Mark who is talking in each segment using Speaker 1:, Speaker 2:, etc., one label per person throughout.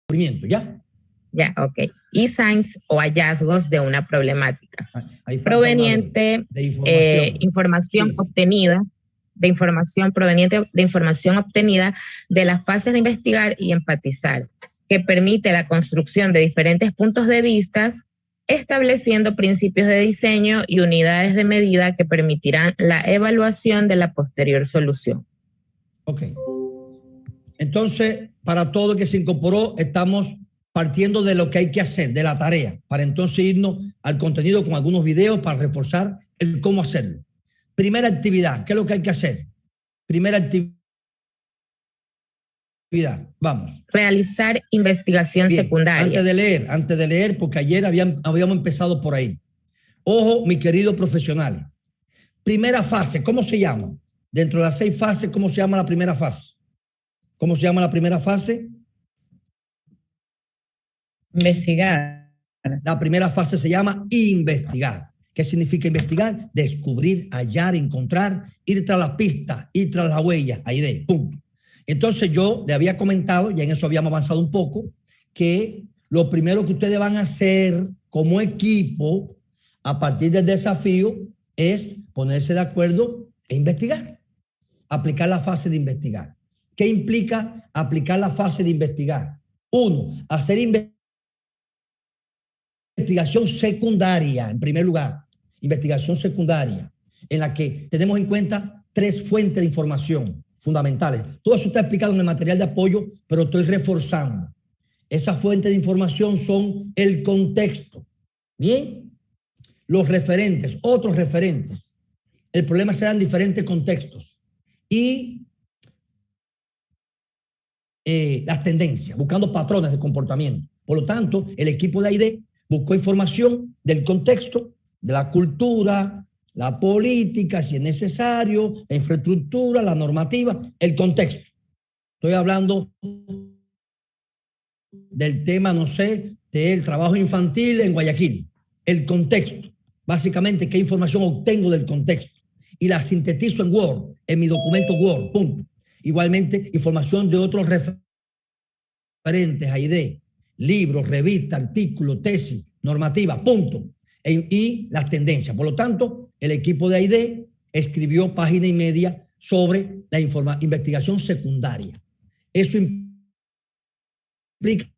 Speaker 1: descubrimiento, ¿ya?
Speaker 2: Ya, ok. Insights o hallazgos de una problemática proveniente de información obtenida, proveniente de información obtenida de las fases de investigar y empatizar, que permite la construcción de diferentes puntos de vista, estableciendo principios de diseño y unidades de medida que permitirán la evaluación de la posterior solución.
Speaker 1: Ok. Entonces, para todo el que se incorporó, estamos partiendo de lo que hay que hacer, de la tarea, para entonces irnos al contenido con algunos videos para reforzar el cómo hacerlo. Primera actividad, ¿qué es lo que hay que hacer? Primera actividad, vamos.
Speaker 2: Realizar investigación secundaria.
Speaker 1: Antes de leer, porque ayer habíamos empezado por ahí. Ojo, mis queridos profesionales. Primera fase, ¿cómo se llama? Dentro de las 6 fases, ¿cómo se llama la primera fase? ¿Cómo se llama la primera fase?
Speaker 3: Investigar.
Speaker 1: La primera fase se llama investigar. ¿Qué significa investigar? Descubrir, hallar, encontrar, ir tras la pista, ir tras la huella. Ahí de, punto. Entonces yo le había comentado, ya en eso habíamos avanzado un poco, que lo primero que ustedes van a hacer como equipo a partir del desafío es ponerse de acuerdo e investigar. Aplicar la fase de investigar. ¿Qué implica aplicar la fase de investigar? 1, hacer investigación secundaria, en primer lugar. Investigación secundaria, en la que tenemos en cuenta 3 fuentes de información fundamentales. Todo eso está explicado en el material de apoyo, pero estoy reforzando. Esas fuentes de información son el contexto. Bien, los referentes, otros referentes. El problema será en diferentes contextos. Y las tendencias, buscando patrones de comportamiento. Por lo tanto, el equipo de AID buscó información del contexto, de la cultura, la política, si es necesario, la infraestructura, la normativa, el contexto. Estoy hablando del tema, no sé, del trabajo infantil en Guayaquil. El contexto. Básicamente, ¿qué información obtengo del contexto? Y la sintetizo en Word, en mi documento Word, punto. Igualmente, información de otros referentes, AID, libros, revistas, artículos, tesis, normativa, punto. Y las tendencias. Por lo tanto, el equipo de AID escribió página y media sobre la investigación secundaria. Eso implica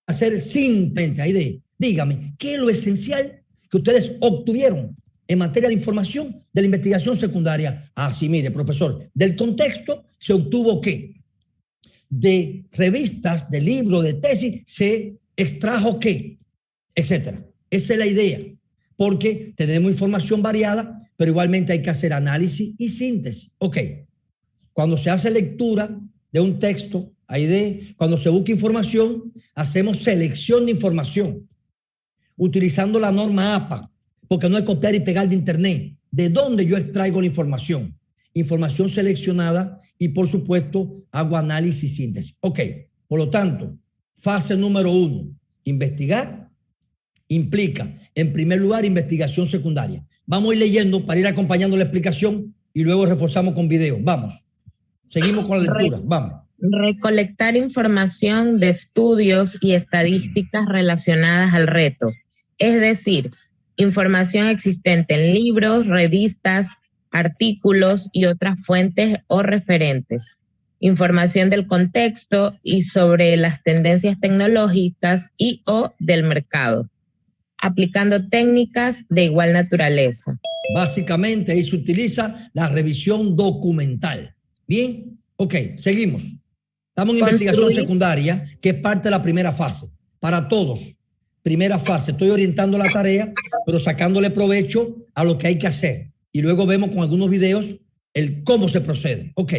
Speaker 1: hacer simplemente, AID, dígame, ¿qué es lo esencial que ustedes obtuvieron en materia de información de la investigación secundaria? Ah, sí, mire, profesor, del contexto se obtuvo ¿qué? De revistas, de libros, de tesis, se extrajo ¿qué? Etcétera. Esa es la idea, porque tenemos información variada, pero igualmente hay que hacer análisis y síntesis. Ok, cuando se hace lectura de un texto, cuando se busca información, hacemos selección de información, utilizando la norma APA, porque no es copiar y pegar de internet. ¿De dónde yo extraigo la información? Información seleccionada y, por supuesto, hago análisis y síntesis. Ok, por lo tanto, fase número 1, investigar, implica, en primer lugar, investigación secundaria. Vamos a ir leyendo para ir acompañando la explicación y luego reforzamos con video. Vamos, seguimos con la lectura, vamos.
Speaker 2: Recolectar información de estudios y estadísticas relacionadas al reto, es decir, información existente en libros, revistas, artículos y otras fuentes o referentes. Información del contexto y sobre las tendencias tecnológicas y o del mercado, aplicando técnicas de igual naturaleza.
Speaker 1: Básicamente ahí se utiliza la revisión documental. Bien, ok, seguimos. Estamos en investigación secundaria, que es parte de la primera fase. Para todos, primera fase. Estoy orientando la tarea, pero sacándole provecho a lo que hay que hacer. Y luego vemos con algunos videos el cómo se procede. Ok,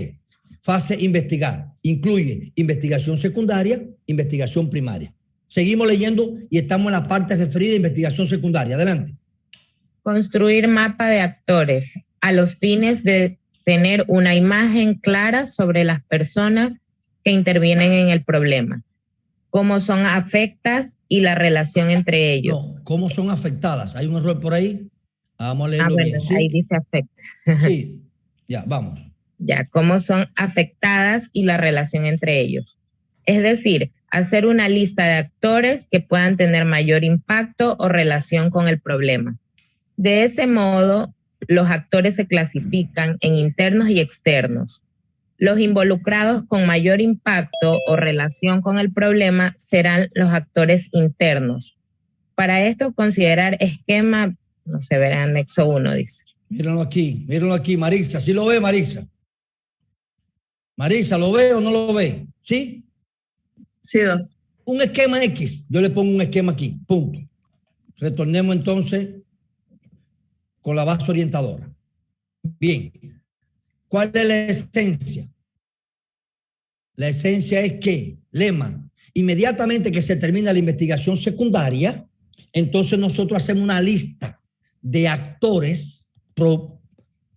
Speaker 1: fase investigar. Incluye investigación secundaria, investigación primaria. Seguimos leyendo y estamos en la parte referida a investigación secundaria. Adelante.
Speaker 2: Construir mapa de actores a los fines de tener una imagen clara sobre las personas que intervienen en el problema, cómo son afectadas y la relación entre ellos.
Speaker 1: No, cómo son afectadas. ¿Hay un error por ahí? Vamos a leerlo bien. ¿Sí?
Speaker 2: Ahí dice afectas.
Speaker 1: Sí, ya, vamos.
Speaker 2: Ya, cómo son afectadas y la relación entre ellos. Es decir, hacer una lista de actores que puedan tener mayor impacto o relación con el problema. De ese modo, los actores se clasifican en internos y externos. Los involucrados con mayor impacto o relación con el problema serán los actores internos. Para esto, considerar esquema, no se verá en anexo 1, dice.
Speaker 1: Míralo aquí, Marisa. ¿Sí lo ve, Marisa? Marisa, ¿lo ve o no lo ve? ¿Sí?
Speaker 4: Sí, doctor.
Speaker 1: Un esquema X. Yo le pongo un esquema aquí. Punto. Retornemos entonces con la base orientadora. Bien. ¿Cuál es la esencia? La esencia es que, lema, inmediatamente que se termina la investigación secundaria, entonces nosotros hacemos una lista de actores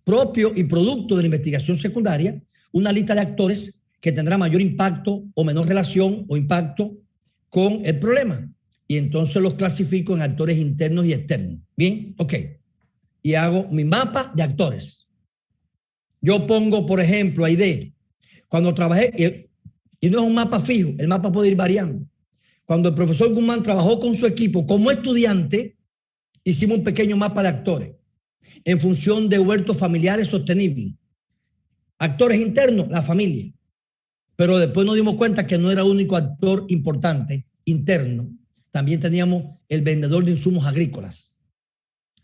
Speaker 1: propio y producto de la investigación secundaria, una lista de actores que tendrá mayor impacto o menor relación o impacto con el problema. Y entonces los clasifico en actores internos y externos. Bien, ok. Y hago mi mapa de actores. Yo pongo, por ejemplo, ahí cuando trabajé, y no es un mapa fijo, el mapa puede ir variando. Cuando el profesor Guzmán trabajó con su equipo como estudiante, hicimos un pequeño mapa de actores en función de huertos familiares sostenibles. Actores internos, la familia. Pero después nos dimos cuenta que no era el único actor importante interno. También teníamos el vendedor de insumos agrícolas.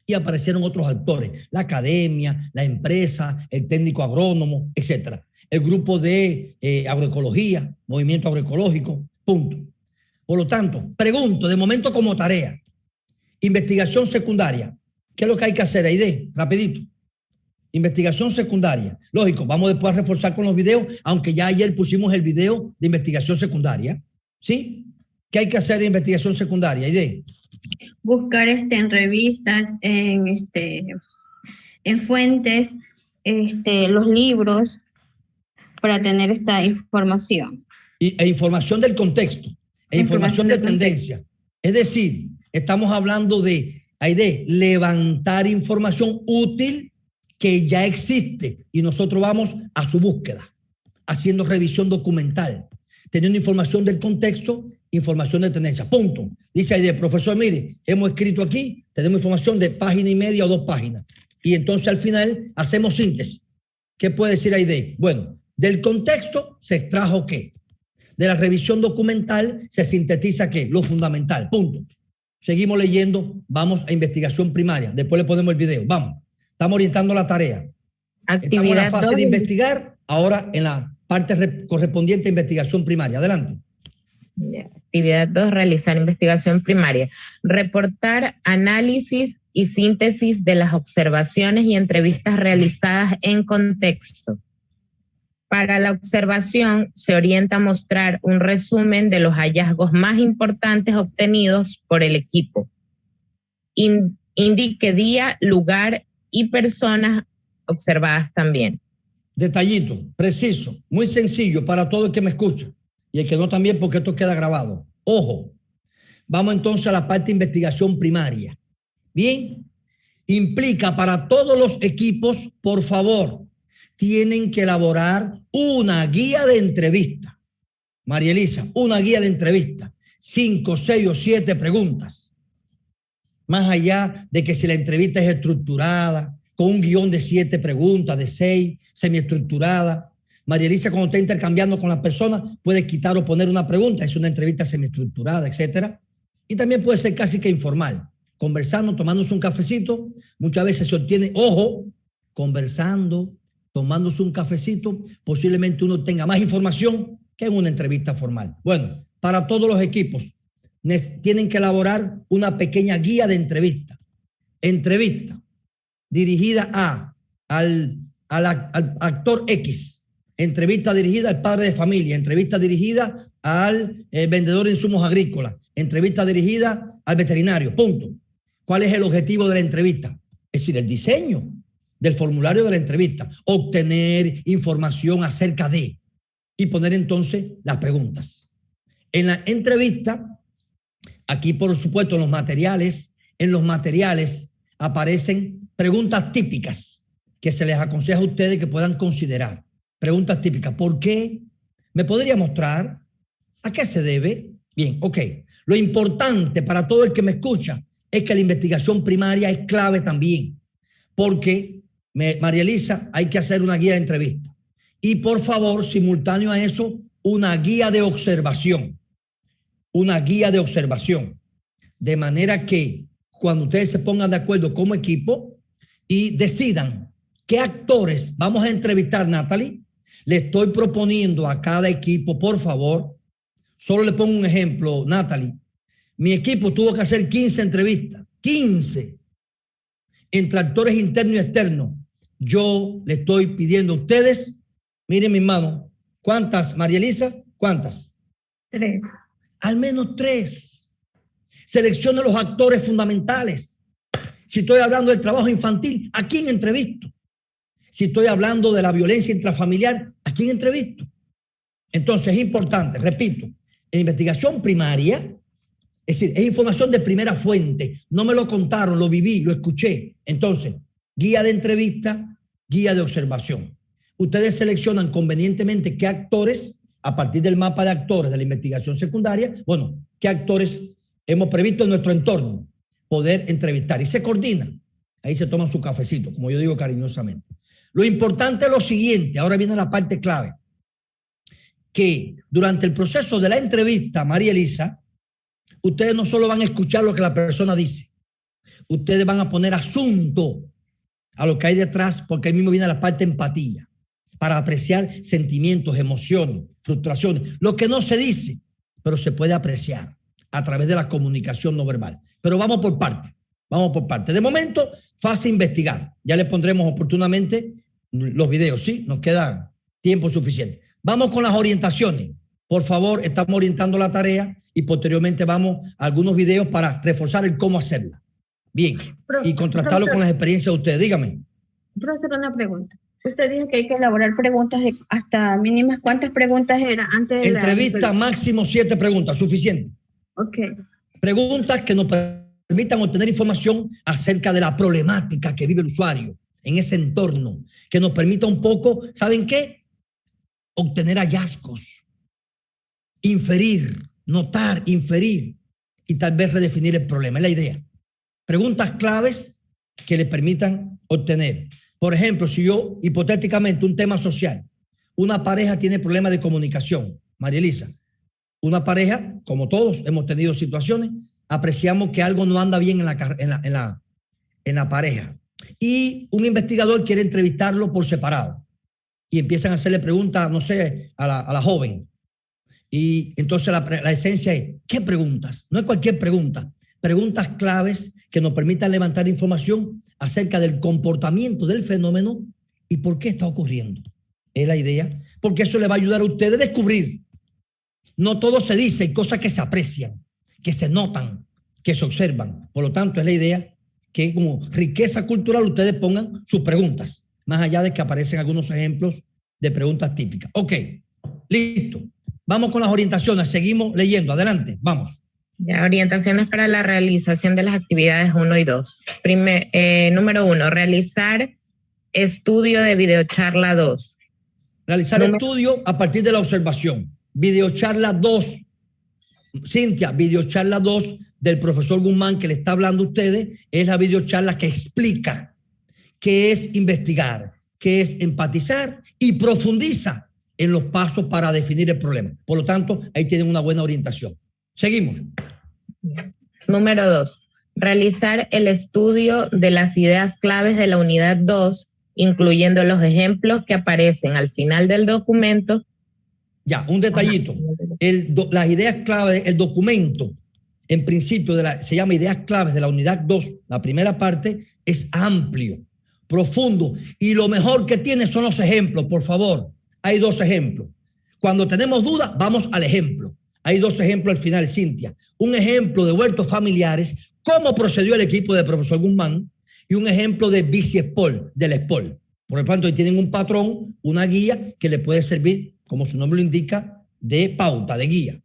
Speaker 1: Y aparecieron otros actores, la academia, la empresa, el técnico agrónomo, etcétera. El grupo de agroecología, movimiento agroecológico, punto. Por lo tanto, pregunto, de momento como tarea, investigación secundaria. ¿Qué es lo que hay que hacer, Aide? Rapidito. Investigación secundaria. Lógico, vamos después a reforzar con los videos, aunque ya ayer pusimos el video de investigación secundaria. ¿Sí? ¿Qué hay que hacer en investigación secundaria, Aide?
Speaker 5: Buscar en revistas, en fuentes, los libros, para tener esta información.
Speaker 1: E información del contexto, e información de tendencia. Es decir, estamos hablando de levantar información útil que ya existe y nosotros vamos a su búsqueda, haciendo revisión documental, teniendo información del contexto, información de tendencia. Punto. Dice Aide, profesor, mire, hemos escrito aquí, tenemos información de página y media o 2 páginas. Y entonces al final hacemos síntesis. ¿Qué puede decir Aide? Bueno, del contexto se extrajo qué. De la revisión documental se sintetiza qué. Lo fundamental. Punto. Seguimos leyendo. Vamos a investigación primaria. Después le ponemos el video. Vamos. Estamos orientando la tarea. Estamos en la fase de investigar. Ahora en la parte correspondiente a investigación primaria. Adelante.
Speaker 2: Actividad 2, realizar investigación primaria. Reportar análisis y síntesis de las observaciones y entrevistas realizadas en contexto. Para la observación se orienta a mostrar un resumen de los hallazgos más importantes obtenidos por el equipo. Indique día, lugar y personas observadas también.
Speaker 1: Detallito, preciso, muy sencillo para todo el que me escucha y el que no también, porque esto queda grabado. Ojo, vamos entonces a la parte de investigación primaria. Bien, implica para todos los equipos, por favor, tienen que elaborar una guía de entrevista. María Elisa, una guía de entrevista. 5, 6 o 7 preguntas. Más allá de que si la entrevista es estructurada, con un guión de 7 preguntas, de 6, semiestructurada. María Elisa, cuando está intercambiando con la persona, puede quitar o poner una pregunta. Es una entrevista semiestructurada, etcétera. Y también puede ser casi que informal. Conversando, tomándose un cafecito. Muchas veces se obtiene, ojo, conversando, tomándose un cafecito, posiblemente uno tenga más información que en una entrevista formal. Bueno, para todos los equipos tienen que elaborar una pequeña guía de entrevista. Entrevista dirigida al actor X, entrevista dirigida al padre de familia, entrevista dirigida al vendedor de insumos agrícolas, entrevista dirigida al veterinario, punto. ¿Cuál es el objetivo de la entrevista? Es decir, el diseño del formulario de la entrevista, obtener información acerca de y poner entonces las preguntas. En la entrevista, aquí por supuesto en los materiales aparecen preguntas típicas que se les aconseja a ustedes que puedan considerar. Preguntas típicas. ¿Por qué? ¿Me podría mostrar? ¿A qué se debe? Bien, ok. Lo importante para todo el que me escucha es que la investigación primaria es clave también, porque, María Elisa, hay que hacer una guía de entrevista. Y por favor, simultáneo a eso, una guía de observación. Una guía de observación. De manera que cuando ustedes se pongan de acuerdo como equipo y decidan qué actores vamos a entrevistar, Natalie, le estoy proponiendo a cada equipo, por favor, solo le pongo un ejemplo, Natalie. Mi equipo tuvo que hacer 15 entrevistas, 15, entre actores internos y externos. Yo le estoy pidiendo a ustedes, miren mis manos, ¿cuántas, María Elisa? ¿Cuántas?
Speaker 5: 3.
Speaker 1: Al menos 3. Seleccione los actores fundamentales. Si estoy hablando del trabajo infantil, ¿a quién entrevisto? Si estoy hablando de la violencia intrafamiliar, ¿a quién entrevisto? Entonces es importante, repito, en investigación primaria, es decir, es información de primera fuente, no me lo contaron, lo viví, lo escuché. Entonces, guía de entrevista, guía de observación. Ustedes seleccionan convenientemente qué actores, a partir del mapa de actores de la investigación secundaria, bueno, qué actores hemos previsto en nuestro entorno poder entrevistar y se coordinan. Ahí se toman su cafecito, como yo digo cariñosamente. Lo importante es lo siguiente, ahora viene la parte clave, que durante el proceso de la entrevista, María Elisa, ustedes no solo van a escuchar lo que la persona dice, ustedes van a poner asunto a lo que hay detrás, porque ahí mismo viene la parte empatía, para apreciar sentimientos, emociones, frustraciones, lo que no se dice, pero se puede apreciar a través de la comunicación no verbal. Pero vamos por parte, vamos por parte. De momento, fácil investigar. Ya les pondremos oportunamente los videos, ¿sí? Nos queda tiempo suficiente. Vamos con las orientaciones. Por favor, estamos orientando la tarea y posteriormente vamos a algunos videos para reforzar el cómo hacerla. Bien, y contrastarlo con las experiencias de ustedes. Dígame.
Speaker 5: Profesor, una pregunta. Usted dijo que hay que elaborar preguntas de hasta mínimas. ¿Cuántas preguntas era antes de
Speaker 1: entrevista? Máximo 7 preguntas, suficiente.
Speaker 5: Ok.
Speaker 1: Preguntas que nos permitan obtener información acerca de la problemática que vive el usuario en ese entorno, que nos permita un poco, ¿saben qué? Obtener hallazgos, inferir, notar, inferir y tal vez redefinir el problema. Es la idea. Preguntas claves que le permitan obtener. Por ejemplo, si yo, hipotéticamente, un tema social, una pareja tiene problemas de comunicación, María Elisa, una pareja, como todos hemos tenido situaciones, apreciamos que algo no anda bien en la pareja. Y un investigador quiere entrevistarlo por separado. Y empiezan a hacerle preguntas, no sé, a la joven. Y entonces la esencia es, ¿qué preguntas? No es cualquier pregunta. Preguntas claves que nos permitan levantar información acerca del comportamiento del fenómeno y por qué está ocurriendo. Es la idea. Porque eso le va a ayudar a ustedes a descubrir. No todo se dice, hay cosas que se aprecian, que se notan, que se observan. Por lo tanto, es la idea que como riqueza cultural ustedes pongan sus preguntas, más allá de que aparecen algunos ejemplos de preguntas típicas. Ok, listo. Vamos con las orientaciones, seguimos leyendo. Adelante, vamos.
Speaker 2: Ya, orientaciones para la realización de las actividades 1 y 2. Número 1, realizar estudio de videocharla 2.
Speaker 1: Realizar estudio a partir de la observación. Videocharla 2. Cintia, videocharla 2 del profesor Guzmán que le está hablando a ustedes es la videocharla que explica qué es investigar, qué es empatizar y profundiza en los pasos para definir el problema. Por lo tanto, ahí tienen una buena orientación. Seguimos.
Speaker 2: Número 2. Realizar el estudio de las ideas claves de la unidad 2, incluyendo los ejemplos que aparecen al final del documento.
Speaker 1: Ya, un detallito. Las ideas claves, el documento, en principio, se llama ideas claves de la unidad 2. La primera parte es amplio, profundo. Y lo mejor que tiene son los ejemplos, por favor. Hay 2 ejemplos. Cuando tenemos dudas, vamos al ejemplo. Hay 2 ejemplos al final, Cintia. Un ejemplo de huertos familiares, cómo procedió el equipo del profesor Guzmán, y un ejemplo de BICIESPOL, del SPOL. Por lo tanto, ahí tienen un patrón, una guía que le puede servir, como su nombre lo indica, de pauta, de guía.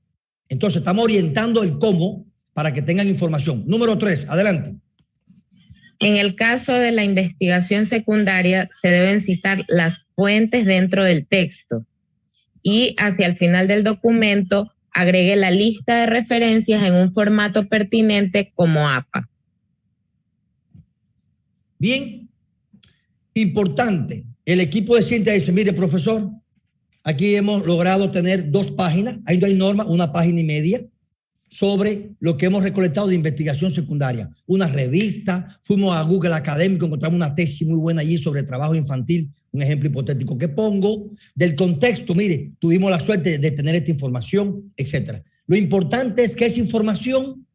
Speaker 1: Entonces, estamos orientando el cómo para que tengan información. Número 3, adelante.
Speaker 2: En el caso de la investigación secundaria, se deben citar las fuentes dentro del texto y hacia el final del documento agregue la lista de referencias en un formato pertinente como APA.
Speaker 1: Bien, importante. El equipo de Cintia dice, mire, profesor, aquí hemos logrado tener 2 páginas, ahí no hay norma, 1 página y media, sobre lo que hemos recolectado de investigación secundaria. Una revista, fuimos a Google Académico, encontramos una tesis muy buena allí sobre trabajo infantil, un ejemplo hipotético que pongo. Del contexto, mire, tuvimos la suerte de tener esta información, etc. Lo importante es que esa información,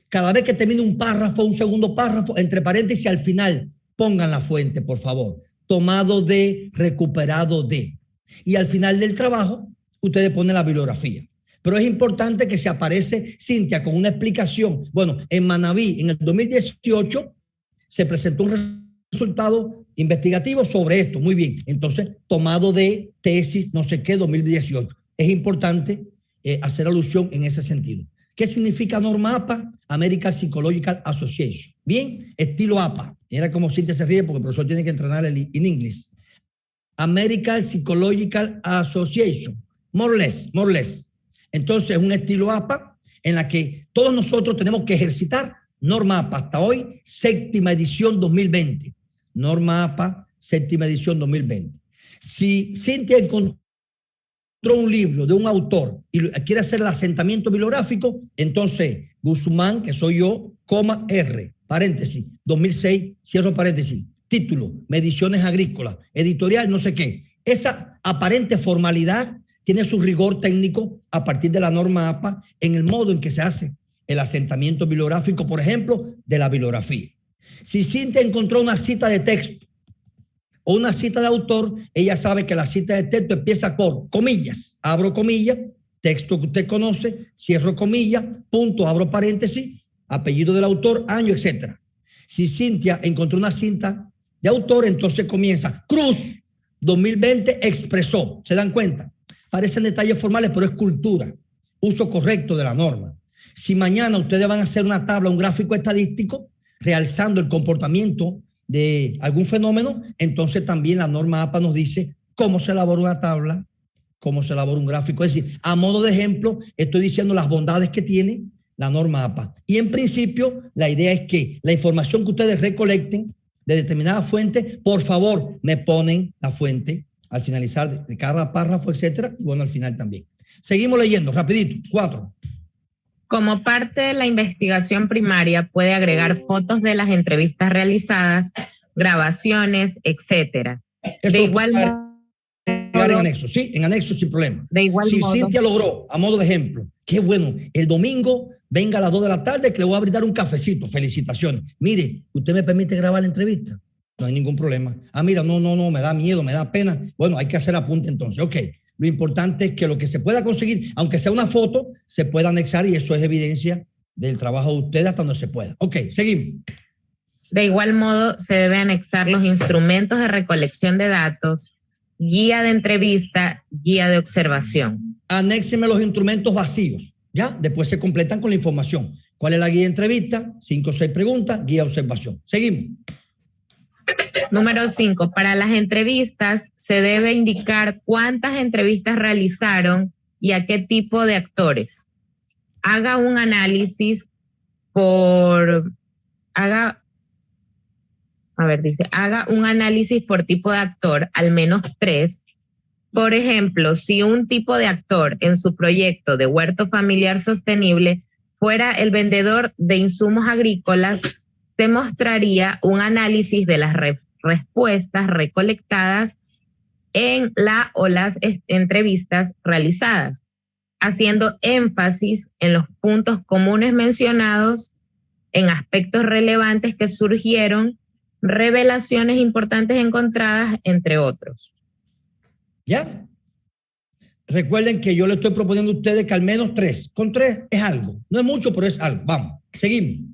Speaker 1: cada vez que termine un párrafo, un segundo párrafo, entre paréntesis al final, pongan la fuente, por favor. Tomado de, recuperado de. Y al final del trabajo, ustedes ponen la bibliografía. Pero es importante que se aparece Cintia con una explicación. Bueno, en Manaví, en el 2018, se presentó un resultado investigativo sobre esto. Muy bien. Entonces, tomado de tesis, no sé qué, 2018. Es importante hacer alusión en ese sentido. ¿Qué significa norma APA? American Psychological Association. Bien, estilo APA. Era como Cintia se ríe porque el profesor tiene que entrenar en inglés. American Psychological Association. More or less. Entonces, es un estilo APA en la que todos nosotros tenemos que ejercitar norma APA. Hasta hoy, 7ª edición 2020. Norma APA, 7ª edición 2020. Si Cintia encontró un libro de un autor y quiere hacer el asentamiento bibliográfico, entonces Guzmán, que soy yo, R, paréntesis, 2006, cierro paréntesis, título, Mediciones Agrícolas, editorial, no sé qué. Esa aparente formalidad tiene su rigor técnico a partir de la norma APA en el modo en que se hace el asentamiento bibliográfico, por ejemplo, de la bibliografía. Si Cintia encontró una cita de texto o una cita de autor, ella sabe que la cita de texto empieza por comillas, abro comillas, texto que usted conoce, cierro comillas, punto, abro paréntesis, apellido del autor, año, etc. Si Cintia encontró una cita de autor, entonces comienza Cruz, 2020 expresó. ¿Se dan cuenta? Parecen detalles formales, pero es cultura, uso correcto de la norma. Si mañana ustedes van a hacer una tabla, un gráfico estadístico, realzando el comportamiento de algún fenómeno, entonces también la norma APA nos dice cómo se elabora una tabla, cómo se elabora un gráfico. Es decir, a modo de ejemplo, estoy diciendo las bondades que tiene la norma APA. Y en principio, la idea es que la información que ustedes recolecten de determinada fuente, por favor, me ponen la fuente al finalizar de cada párrafo, etcétera, y bueno, al final también. Seguimos leyendo, rapidito. 4.
Speaker 2: Como parte de la investigación primaria, puede agregar fotos de las entrevistas realizadas, grabaciones, etcétera. De igual modo,
Speaker 1: en anexo, sí, en anexo sin problema.
Speaker 2: De igual modo.
Speaker 1: Si Cintia logró, a modo de ejemplo, qué bueno, el domingo venga a las 2 de la tarde que le voy a brindar un cafecito. Felicitaciones. Mire, ¿usted me permite grabar la entrevista? No hay ningún problema. Ah, mira, no, me da miedo, me da pena. Bueno, hay que hacer apunte entonces. Ok, lo importante es que lo que se pueda conseguir, aunque sea una foto, se pueda anexar y eso es evidencia del trabajo de ustedes hasta donde se pueda. Ok, seguimos.
Speaker 2: De igual modo, se debe anexar los instrumentos de recolección de datos, guía de entrevista, guía de observación.
Speaker 1: Anéxeme los instrumentos vacíos, ¿ya? Después se completan con la información. ¿Cuál es la guía de entrevista? 5 o 6 preguntas, guía de observación. Seguimos.
Speaker 2: Número 5. Para las entrevistas se debe indicar cuántas entrevistas realizaron y a qué tipo de actores. Haga un análisis haga un análisis por tipo de actor, al menos 3. Por ejemplo, si un tipo de actor en su proyecto de huerto familiar sostenible fuera el vendedor de insumos agrícolas, se mostraría un análisis de las respuestas recolectadas en la o las entrevistas realizadas, haciendo énfasis en los puntos comunes mencionados, en aspectos relevantes que surgieron, revelaciones importantes encontradas, entre otros.
Speaker 1: ¿Ya? Recuerden que yo le estoy proponiendo a ustedes que al menos 3. Con 3 es algo. No es mucho, pero es algo. Vamos, seguimos.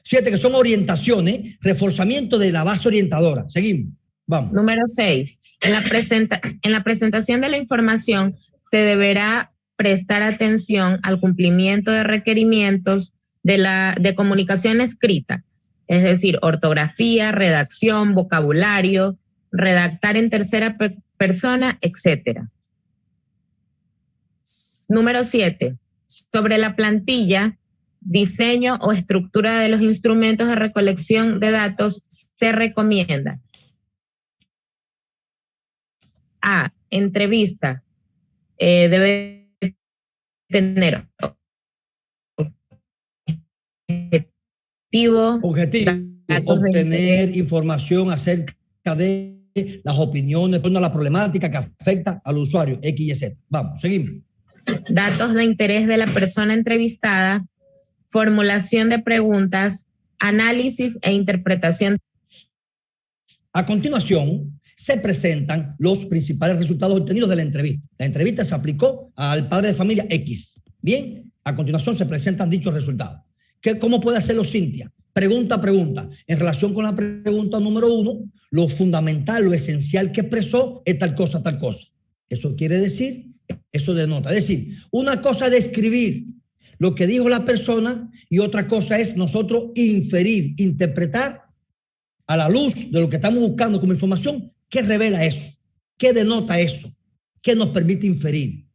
Speaker 1: 7, que son orientaciones, reforzamiento de la base orientadora. Seguimos. Vamos.
Speaker 2: Número 6. En la presentación de la información se deberá prestar atención al cumplimiento de requerimientos de comunicación escrita, es decir, ortografía, redacción, vocabulario, redactar en tercera persona, etc. Número 7. Sobre la plantilla, diseño o estructura de los instrumentos de recolección de datos, se recomienda: A. Entrevista. Debe tener objetivo,
Speaker 1: obtener información acerca de las opiniones, la problemática que afecta al usuario, X y Z. Vamos, seguimos.
Speaker 2: Datos de interés de la persona entrevistada, formulación de preguntas, análisis e interpretación.
Speaker 1: A continuación, se presentan los principales resultados obtenidos de la entrevista. La entrevista se aplicó al padre de familia X. Bien, a continuación se presentan dichos resultados. ¿Cómo puede hacerlo Cintia? Pregunta a pregunta. En relación con la pregunta número 1, lo fundamental, lo esencial que expresó es tal cosa, tal cosa. Eso quiere decir, eso denota. Es decir, una cosa es describir lo que dijo la persona y otra cosa es nosotros inferir, interpretar a la luz de lo que estamos buscando como información. ¿Qué revela eso? ¿Qué denota eso? ¿Qué nos permite inferir?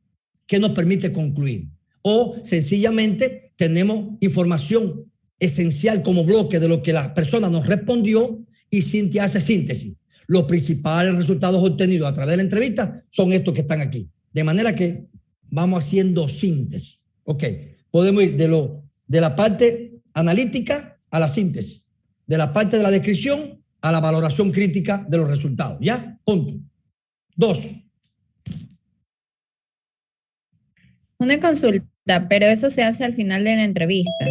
Speaker 1: ¿Qué nos permite concluir? O sencillamente tenemos información esencial como bloque de lo que la persona nos respondió y Cintia hace síntesis. Los principales resultados obtenidos a través de la entrevista son estos que están aquí. De manera que vamos haciendo síntesis. Ok, podemos ir de la parte analítica a la síntesis, de la parte de la descripción a la valoración crítica de los resultados. ¿Ya? Punto. 2.
Speaker 3: Una consulta, pero eso se hace al final de la entrevista.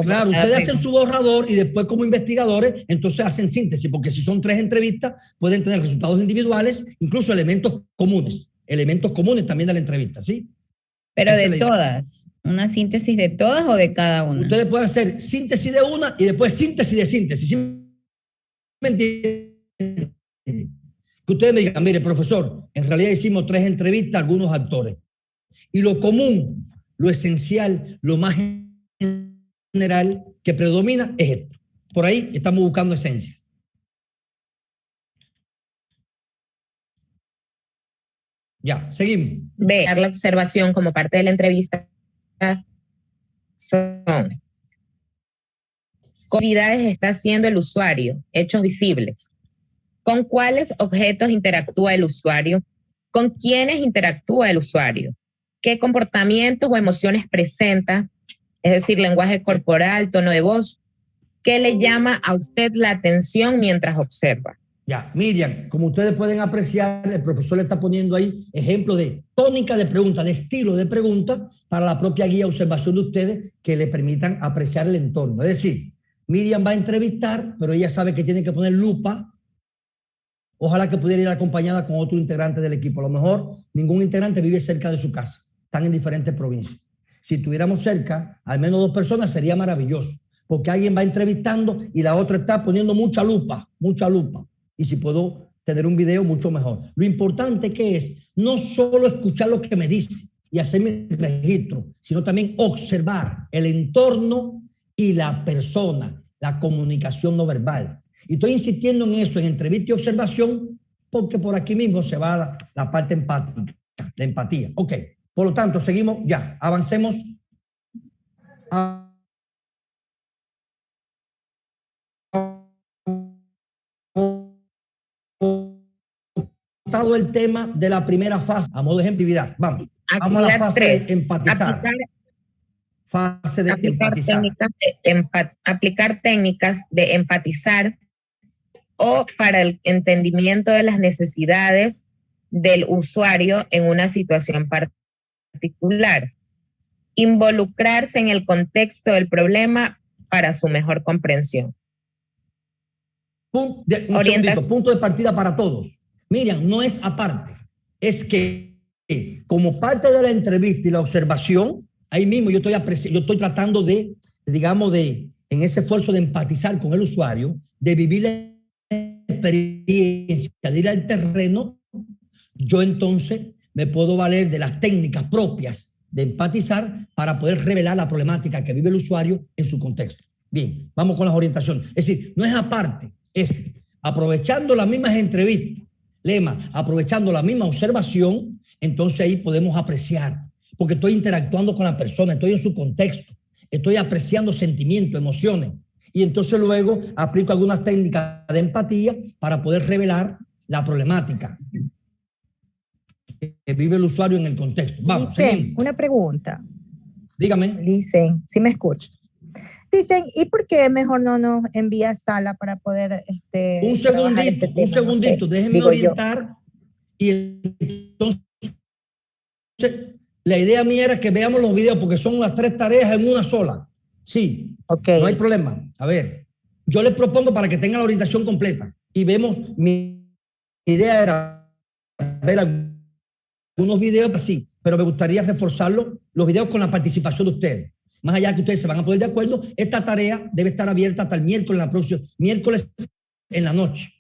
Speaker 1: Claro, ustedes hacen su borrador y después como investigadores, entonces hacen síntesis, porque si son 3 entrevistas, pueden tener resultados individuales, incluso elementos comunes también de la entrevista, ¿sí?
Speaker 3: Pero de todas, ¿una síntesis de todas o de cada una?
Speaker 1: Ustedes pueden hacer síntesis de una y después síntesis de síntesis, ¿sí me entienden? Que ustedes me digan, mire, profesor, en realidad hicimos 3 entrevistas a algunos actores. Y lo común, lo esencial, lo más general que predomina es esto. Por ahí estamos buscando esencia. Ya, seguimos.
Speaker 2: B. La observación como parte de la entrevista son: ¿qué actividades está haciendo el usuario? Hechos visibles. ¿Con cuáles objetos interactúa el usuario? ¿Con quiénes interactúa el usuario? ¿Qué comportamientos o emociones presenta? Es decir, lenguaje corporal, tono de voz. ¿Qué le llama a usted la atención mientras observa?
Speaker 1: Ya, Miriam, como ustedes pueden apreciar, el profesor le está poniendo ahí ejemplos de tónica de pregunta, de estilo de pregunta para la propia guía de observación de ustedes que le permitan apreciar el entorno. Es decir, Miriam va a entrevistar, pero ella sabe que tiene que poner lupa. Ojalá que pudiera ir acompañada con otro integrante del equipo. A lo mejor ningún integrante vive cerca de su casa. Están en diferentes provincias. Si estuviéramos cerca, al menos 2 personas, sería maravilloso. Porque alguien va entrevistando y la otra está poniendo mucha lupa. Y si puedo tener un video, mucho mejor. Lo importante que es no solo escuchar lo que me dice y hacer mi registro, sino también observar el entorno y la persona, la comunicación no verbal. Y estoy insistiendo en eso, en entrevista y observación, porque por aquí mismo se va la parte empática, la empatía. Ok, por lo tanto, seguimos ya, avancemos el tema de la primera fase, a modo de ejemplividad. Vamos a la fase 3, de empatizar. Fase de empatizar.
Speaker 2: Aplicar técnicas de empatizar o para el entendimiento de las necesidades del usuario en una situación particular. Involucrarse en el contexto del problema para su mejor comprensión.
Speaker 1: Punto de partida para todos. Miriam, no es aparte, es que como parte de la entrevista y la observación, ahí mismo yo estoy tratando de, digamos, en ese esfuerzo de empatizar con el usuario, de vivir la experiencia, de ir al terreno, yo entonces me puedo valer de las técnicas propias de empatizar para poder revelar la problemática que vive el usuario en su contexto. Bien, vamos con las orientaciones. Es decir, no es aparte, es aprovechando las mismas entrevistas, lema, aprovechando la misma observación, entonces ahí podemos apreciar. porque estoy interactuando con la persona, estoy en su contexto, estoy apreciando sentimientos, emociones. Y entonces luego aplico algunas técnicas de empatía para poder revelar la problemática que vive el usuario en el contexto. Vamos,
Speaker 4: Dicen, una pregunta.
Speaker 1: Dígame.
Speaker 4: Dicen, si me escucha. Dicen, ¿y por qué mejor no nos envía a sala para poder
Speaker 1: un segundito, no sé, déjenme orientar. Y entonces, la idea mía era que veamos los videos porque son las 3 tareas en una sola. Sí, okay. No hay problema. A ver, yo les propongo para que tengan la orientación completa y vemos, mi idea era ver algunos videos así, pero me gustaría reforzarlo, los videos con la participación de ustedes. Más allá que ustedes se van a poner de acuerdo, esta tarea debe estar abierta hasta el miércoles en la noche,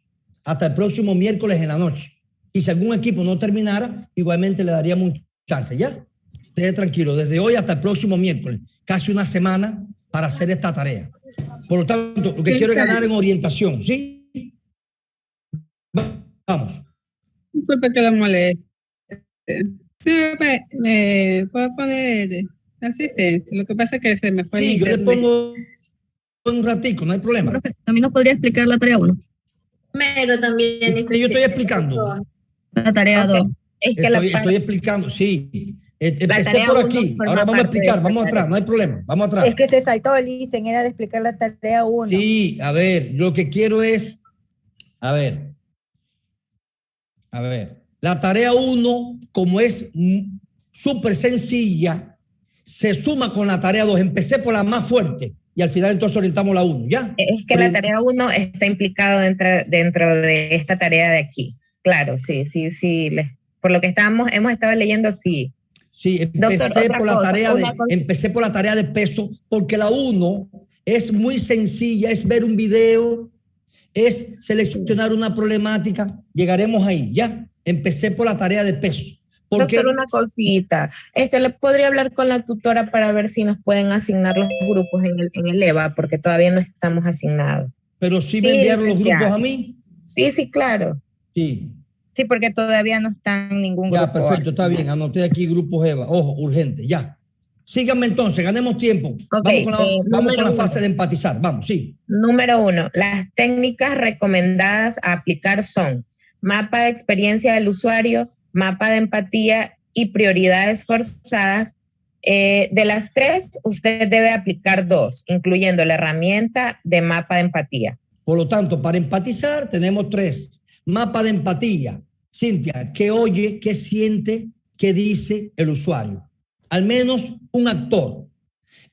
Speaker 1: hasta el próximo miércoles en la noche. Y si algún equipo no terminara, igualmente le daríamos un chance, ¿ya? Ustedes tranquilos, desde hoy hasta el próximo miércoles, casi una semana para hacer esta tarea. Por lo tanto, lo que quiero es ganar en orientación, ¿sí? Vamos.
Speaker 6: Disculpe que lo moleste. Sí, me puedo poner asistencia. Lo que pasa es que se me fue el internet.
Speaker 1: Sí, yo le pongo un ratico, no hay problema.
Speaker 7: Profesor, ¿también nos podría explicar la tarea 1?
Speaker 5: Pero también...
Speaker 1: Sí, yo estoy explicando.
Speaker 7: La tarea 2.
Speaker 5: Es que
Speaker 1: estoy explicando, sí. Empecé por aquí, ahora vamos a explicar, vamos atrás, no hay problema, vamos atrás.
Speaker 4: Es que se saltó, dicen, era de explicar la tarea 1.
Speaker 1: Sí, a ver, lo que quiero es, a ver, la tarea 1, como es súper sencilla, se suma con la tarea 2. Empecé por la más fuerte y al final entonces orientamos la 1, ¿ya?
Speaker 2: Es que la tarea 1 está implicado dentro de esta tarea de aquí. Claro, sí. Por lo que hemos estado leyendo, sí.
Speaker 1: Sí, empecé por la tarea de peso, porque la 1 es muy sencilla, es ver un video, es seleccionar una problemática, llegaremos ahí, ¿ya? Empecé por la tarea de peso.
Speaker 2: Doctor, una cosita, ¿le podría hablar con la tutora para ver si nos pueden asignar los grupos en el EVA? Porque todavía no estamos asignados.
Speaker 1: ¿Pero sí me enviaron los grupos a mí?
Speaker 2: Sí, claro.
Speaker 4: Sí, porque todavía no está en ningún grupo.
Speaker 1: Ya, perfecto, está bien. Anoté aquí grupos EVA. Ojo, urgente, ya. Síganme entonces, ganemos tiempo.
Speaker 2: Okay,
Speaker 1: vamos con la fase de empatizar. Vamos, sí.
Speaker 2: Número 1. Las técnicas recomendadas a aplicar son mapa de experiencia del usuario, mapa de empatía y prioridades forzadas. De las 3, usted debe aplicar 2, incluyendo la herramienta de mapa de empatía.
Speaker 1: Por lo tanto, para empatizar tenemos 3. Mapa de empatía. Cintia, ¿qué oye, qué siente, qué dice el usuario? Al menos un actor.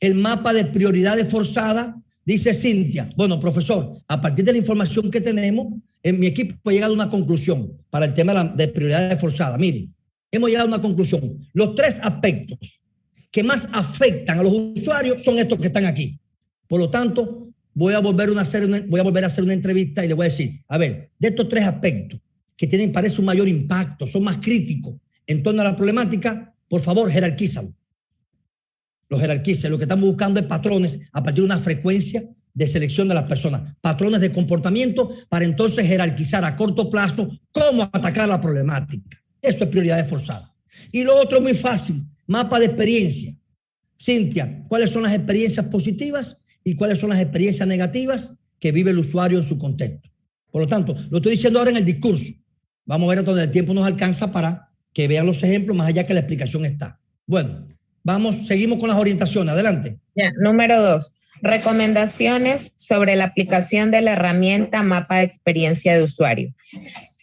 Speaker 1: El mapa de prioridades forzadas, dice Cintia. Bueno, profesor, a partir de la información que tenemos, en mi equipo ha llegado a una conclusión para el tema de prioridades forzadas. Miren, hemos llegado a una conclusión. Los 3 aspectos que más afectan a los usuarios son estos que están aquí. Por lo tanto, voy a volver a hacer una entrevista y le voy a decir, a ver, de estos 3 aspectos que tienen, parece un mayor impacto, son más críticos en torno a la problemática, por favor, jerarquízalo. Los jerarquice. Lo que estamos buscando es patrones a partir de una frecuencia de selección de las personas, patrones de comportamiento para entonces jerarquizar a corto plazo cómo atacar la problemática. Eso es prioridades forzadas. Y lo otro es muy fácil, mapa de experiencia. Cintia, ¿cuáles son las experiencias positivas y cuáles son las experiencias negativas que vive el usuario en su contexto? Por lo tanto, lo estoy diciendo ahora en el discurso. Vamos a ver dónde el tiempo nos alcanza para que vean los ejemplos, más allá que la explicación está. Bueno, seguimos con las orientaciones. Adelante.
Speaker 2: Ya, número 2. Recomendaciones sobre la aplicación de la herramienta mapa de experiencia de usuario.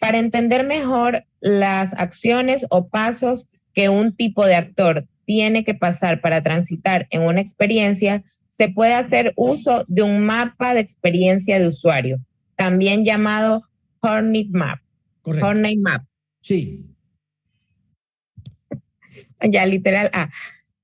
Speaker 2: Para entender mejor las acciones o pasos que un tipo de actor tiene que pasar para transitar en una experiencia, se puede hacer uso de un mapa de experiencia de usuario, también llamado Hornet Map.
Speaker 1: Correcto.
Speaker 2: Hornet Map.
Speaker 1: Sí.
Speaker 2: Ya, literal A.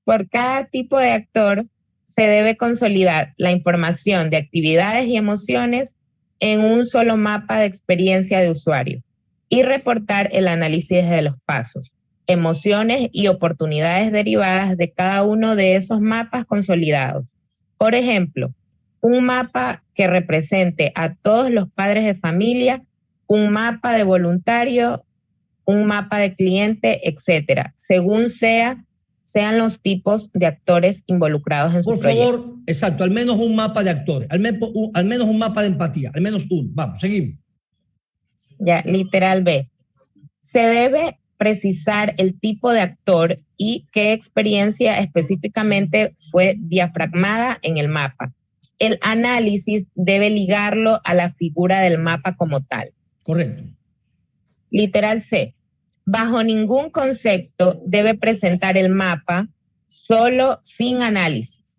Speaker 2: Por cada tipo de actor se debe consolidar la información de actividades y emociones en un solo mapa de experiencia de usuario y reportar el análisis de los pasos, emociones y oportunidades derivadas de cada uno de esos mapas consolidados. Por ejemplo, un mapa que represente a todos los padres de familia, un mapa de voluntario, un mapa de cliente, etcétera, según sea sean los tipos de actores involucrados en su proyecto.
Speaker 1: Por favor, exacto, al menos un mapa de actores, al menos un mapa de empatía, al menos uno. Vamos, seguimos.
Speaker 2: Ya, literal B. Se debe precisar el tipo de actor y qué experiencia específicamente fue diafragmada en el mapa. El análisis debe ligarlo a la figura del mapa como tal.
Speaker 1: Correcto.
Speaker 2: Literal C. Bajo ningún concepto debe presentar el mapa solo sin análisis.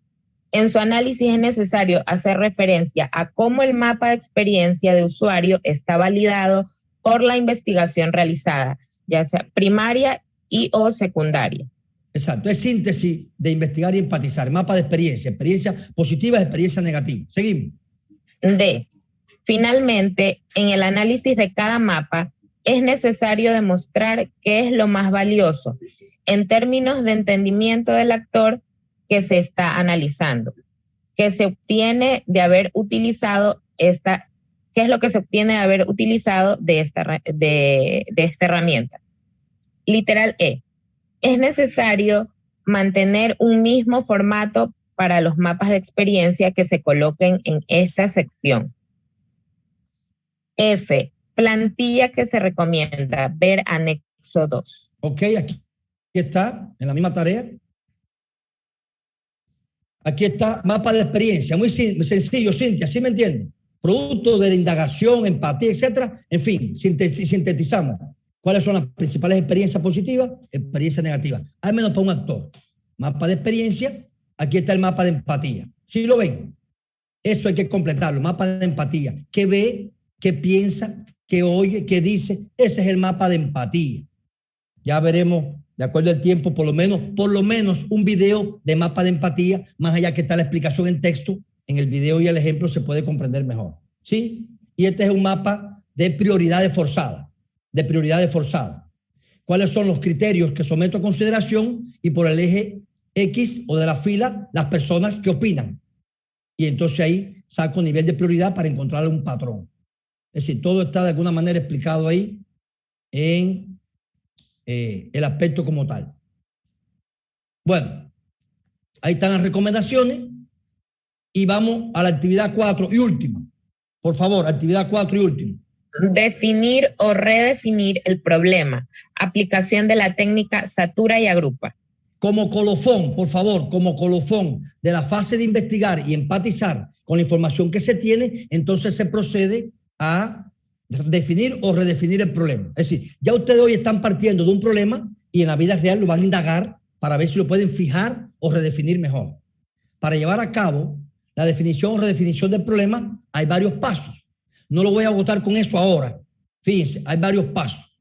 Speaker 2: En su análisis es necesario hacer referencia a cómo el mapa de experiencia de usuario está validado por la investigación realizada, ya sea primaria y o secundaria.
Speaker 1: Exacto, es síntesis de investigar y empatizar. Mapa de experiencia positiva y experiencia negativa. Seguimos.
Speaker 2: D. Finalmente, en el análisis de cada mapa, es necesario demostrar qué es lo más valioso en términos de entendimiento del actor que se está analizando, que se obtiene de haber utilizado qué es lo que se obtiene de haber utilizado de esta herramienta. Literal E. Es necesario mantener un mismo formato para los mapas de experiencia que se coloquen en esta sección. F. Plantilla que se recomienda ver anexo 2.
Speaker 1: Ok, aquí está, en la misma tarea. Aquí está, mapa de experiencia, muy sencillo, Cintia, ¿sí me entienden? Producto de la indagación, empatía, etcétera. En fin, sintetizamos. ¿Cuáles son las principales experiencias positivas? Experiencias negativas. Al menos para un actor. Mapa de experiencia, aquí está el mapa de empatía. ¿Sí lo ven? Eso hay que completarlo, mapa de empatía. ¿Qué ve? ¿Qué piensa? ¿Qué oye? ¿Qué dice? Ese es el mapa de empatía. Ya veremos, de acuerdo al tiempo, por lo menos un video de mapa de empatía, más allá que está la explicación en texto, en el video y el ejemplo se puede comprender mejor. ¿Sí? Y este es un mapa de prioridades forzadas. ¿Cuáles son los criterios que someto a consideración? Y por el eje X o de la fila, las personas que opinan. Y entonces ahí saco nivel de prioridad para encontrar un patrón. Es decir, todo está de alguna manera explicado ahí en el aspecto como tal. Bueno, ahí están las recomendaciones y vamos a la actividad 4 y última. Por favor, actividad 4 y última.
Speaker 2: Definir o redefinir el problema. Aplicación de la técnica satura y agrupa.
Speaker 1: Como colofón, por favor, como colofón de la fase de investigar y empatizar con la información que se tiene, entonces se procede a definir o redefinir el problema. Es decir, ya ustedes hoy están partiendo de un problema y en la vida real lo van a indagar para ver si lo pueden fijar o redefinir mejor. Para llevar a cabo la definición o redefinición del problema hay varios pasos. No lo voy a agotar con eso ahora. Fíjense, hay varios pasos.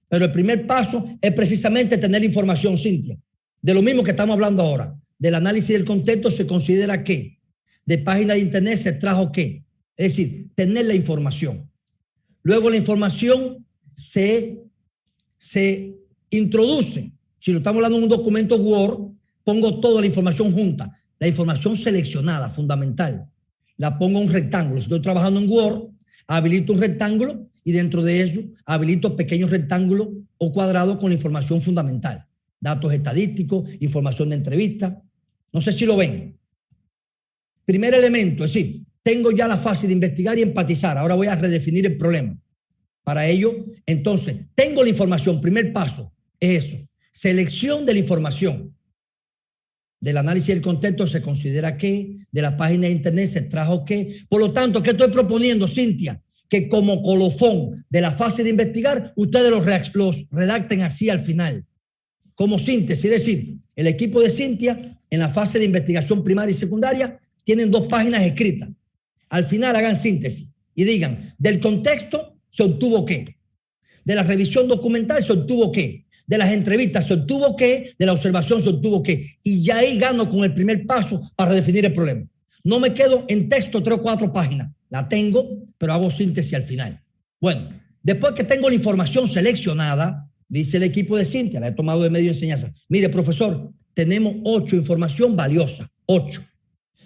Speaker 1: Pero el primer paso es precisamente tener información, Cintia. De lo mismo que estamos hablando ahora. Del análisis del contexto se considera qué. De página de internet se trajo qué. Es decir, tener la información. Luego la información se introduce. Si lo estamos hablando en un documento Word, pongo toda la información junta. La información seleccionada, fundamental. La pongo en un rectángulo. Si estoy trabajando en Word, habilito un rectángulo y dentro de ello habilito pequeños rectángulos o cuadrados con la información fundamental. Datos estadísticos, información de entrevista. No sé si lo ven. Primer elemento, es decir, tengo ya la fase de investigar y empatizar. Ahora voy a redefinir el problema. Para ello, entonces, tengo la información. Primer paso es eso. Selección de la información. Del análisis del contexto se considera qué, de la página de internet se trajo qué. Por lo tanto, ¿qué estoy proponiendo, Cintia? Que como colofón de la fase de investigar, ustedes los redacten así al final. Como síntesis, es decir, el equipo de Cintia en la fase de investigación primaria y secundaria tienen 2 páginas escritas. Al final hagan síntesis y digan, del contexto se obtuvo qué, de la revisión documental se obtuvo qué, de las entrevistas se obtuvo qué, de la observación se obtuvo qué. Y ya ahí gano con el primer paso para redefinir el problema. No me quedo en texto 3 o 4 páginas. La tengo, pero hago síntesis al final. Bueno, después que tengo la información seleccionada, dice el equipo de Cintia, la he tomado de medio de enseñanza. Mire, profesor, tenemos 8 información valiosa, 8.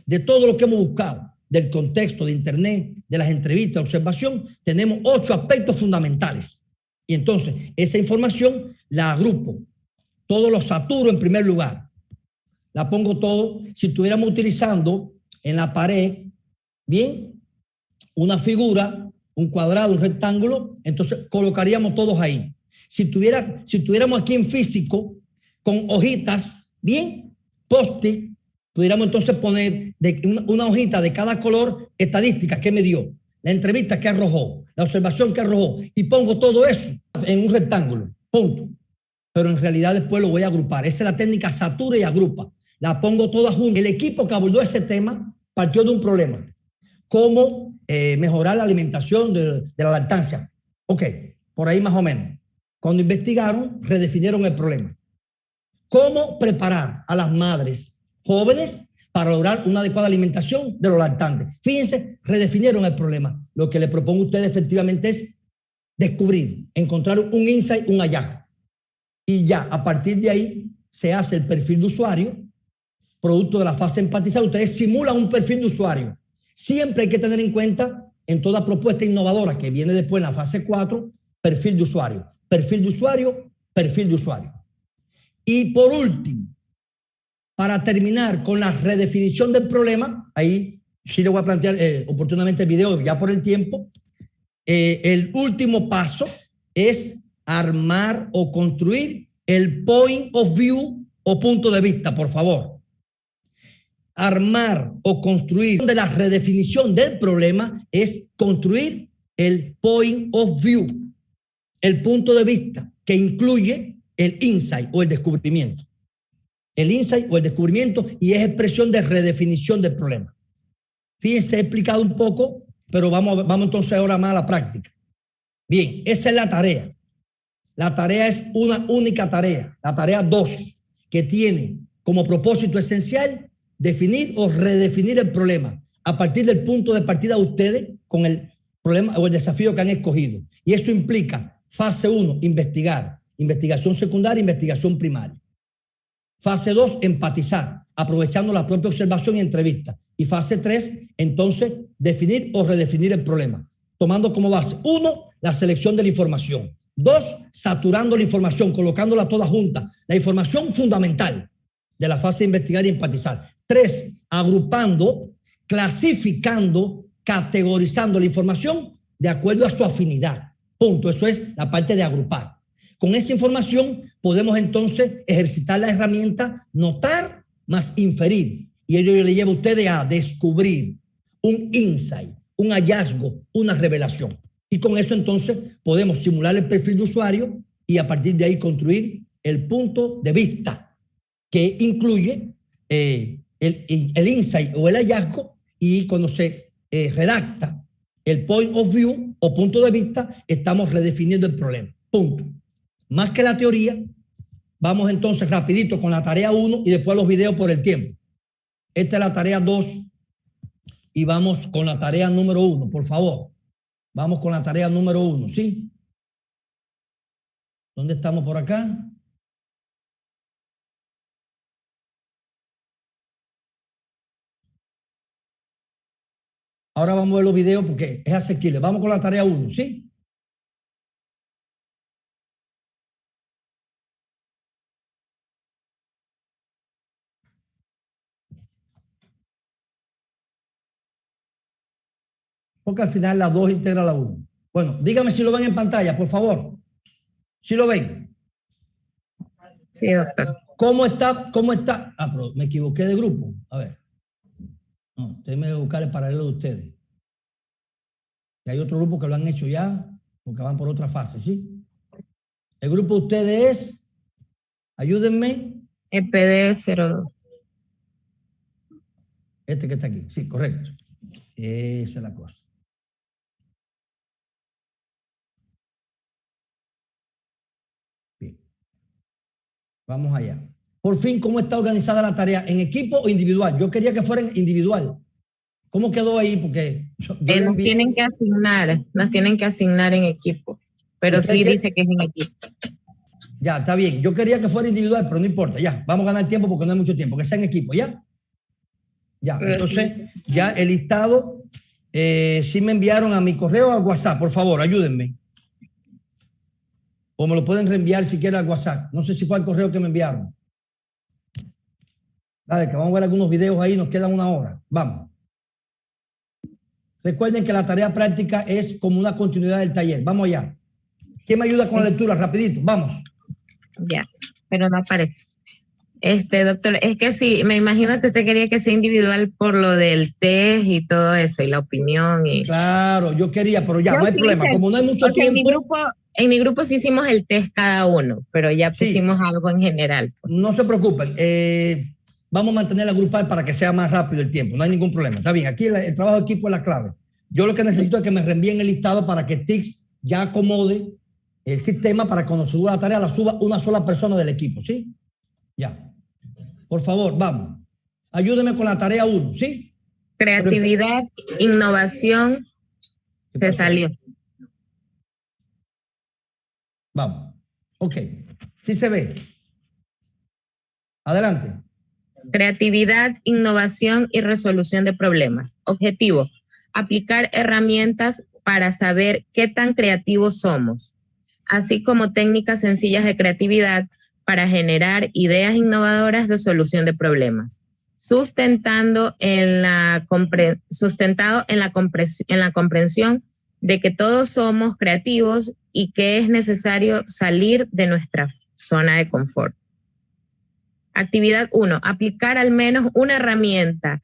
Speaker 1: De todo lo que hemos buscado, del contexto, de internet, de las entrevistas, de observación, tenemos 8 aspectos fundamentales. Y entonces, esa información la agrupo. todo lo saturo en primer lugar. La pongo todo. Si estuviéramos utilizando en la pared, bien, una figura, un cuadrado, un rectángulo, entonces colocaríamos todos ahí. Si tuviéramos aquí en físico, con hojitas, bien, post-it, pudiéramos entonces poner una hojita de cada color, estadística, ¿qué me dio? La entrevista que arrojó, la observación que arrojó, y pongo todo eso en un rectángulo, punto. Pero en realidad después lo voy a agrupar. Esa es la técnica satura y agrupa. La pongo todas juntas. El equipo que abordó ese tema partió de un problema. ¿Cómo mejorar la alimentación de la lactancia? Ok, por ahí más o menos. Cuando investigaron, redefinieron el problema. ¿Cómo preparar a las madres jóvenes para lograr una adecuada alimentación de los lactantes? Fíjense, redefinieron el problema. Lo que le propongo a ustedes efectivamente es descubrir, encontrar un insight, un hallazgo. Y ya, a partir de ahí, se hace el perfil de usuario, producto de la fase empatizada. Ustedes simulan un perfil de usuario. Siempre hay que tener en cuenta, en toda propuesta innovadora que viene después en la fase 4, perfil de usuario. Perfil de usuario, perfil de usuario. Y por último, para terminar con la redefinición del problema, ahí sí le voy a plantear oportunamente el video ya por el tiempo. El último paso es armar o construir el point of view o punto de vista, por favor. Armar o construir de la redefinición del problema es construir el point of view, el punto de vista que incluye el insight o el descubrimiento. El insight o el descubrimiento, y es expresión de redefinición del problema. Fíjense, he explicado un poco, pero vamos entonces ahora más a la práctica. Bien, esa es la tarea. La tarea es una única tarea, la tarea 2, que tiene como propósito esencial definir o redefinir el problema a partir del punto de partida de ustedes con el problema o el desafío que han escogido. Y eso implica fase 1, investigar, investigación secundaria, investigación primaria. Fase 2, empatizar, aprovechando la propia observación y entrevista. Y fase 3, entonces, definir o redefinir el problema, tomando como base, 1, la selección de la información. 2, saturando la información, colocándola toda junta. La información fundamental de la fase de investigar y empatizar. 3, agrupando, clasificando, categorizando la información de acuerdo a su afinidad. Punto. Eso es la parte de agrupar. Con esa información podemos entonces ejercitar la herramienta notar más inferir. Y ello le lleva a ustedes a descubrir un insight, un hallazgo, una revelación. Y con eso entonces podemos simular el perfil de usuario y a partir de ahí construir el punto de vista que incluye el insight o el hallazgo, y cuando se redacta el point of view o punto de vista, estamos redefiniendo el problema. Punto. Más que la teoría, vamos entonces rapidito con la tarea 1 y después los videos por el tiempo. Esta es la tarea 2 y vamos con la tarea número 1, por favor. Vamos con la tarea número 1, ¿sí? ¿Dónde estamos por acá? Ahora vamos a ver los videos porque es asequible. Vamos con la tarea 1, ¿sí? Porque al final la 2 integra la 1. Bueno, dígame si lo ven en pantalla, por favor. ¿Sí lo ven?
Speaker 2: Sí, doctor.
Speaker 1: ¿Cómo está? Ah, pero me equivoqué de grupo. A ver. No, déjenme buscar el paralelo de ustedes. Y hay otro grupo que lo han hecho ya, porque van por otra fase, ¿sí? El grupo de ustedes es, ayúdenme.
Speaker 2: EPD 02.
Speaker 1: Este que está aquí, sí, correcto. Esa es la cosa. Bien. Vamos allá. Por fin, ¿cómo está organizada la tarea? ¿En equipo o individual? Yo quería que fuera individual. ¿Cómo quedó ahí? Porque
Speaker 2: nos tienen que asignar en equipo, pero sí dice que es en equipo.
Speaker 1: Ya, está bien. Yo quería que fuera individual, pero no importa, ya. Vamos a ganar tiempo porque no hay mucho tiempo. Que sea en equipo, ¿ya? Ya, pero entonces, sí. Ya el listado, sí me enviaron a mi correo o a WhatsApp, por favor, ayúdenme. O me lo pueden reenviar si quieren al WhatsApp. No sé si fue al correo que me enviaron. Dale, que vamos a ver algunos videos ahí. Nos queda 1 hora. Vamos. Recuerden que la tarea práctica es como una continuidad del taller. Vamos allá. ¿Quién me ayuda con la lectura? Rapidito. Vamos.
Speaker 2: Ya, pero no aparece. Doctor, es que sí, me imagino que usted quería que sea individual por lo del test y todo eso, y la opinión. Y...
Speaker 1: Claro, yo quería, pero ya, no hay problema. Como no hay mucho tiempo...
Speaker 2: En mi grupo sí hicimos el test cada uno, pero ya pusimos algo en general.
Speaker 1: No se preocupen. Vamos a mantener la grupal para que sea más rápido el tiempo. No hay ningún problema. Está bien, aquí el trabajo de equipo es la clave. Yo lo que necesito es que me reenvíen el listado para que TICS ya acomode el sistema para que cuando suba la tarea la suba una sola persona del equipo, ¿sí? Ya. Por favor, vamos. Ayúdeme con la tarea 1, ¿sí?
Speaker 2: Creatividad, innovación, se salió.
Speaker 1: Vamos. Ok. Sí se ve. Adelante.
Speaker 2: Creatividad, innovación y resolución de problemas. Objetivo: aplicar herramientas para saber qué tan creativos somos, así como técnicas sencillas de creatividad para generar ideas innovadoras de solución de problemas, sustentado en la comprensión de que todos somos creativos y que es necesario salir de nuestra zona de confort. Actividad 1. Aplicar al menos una herramienta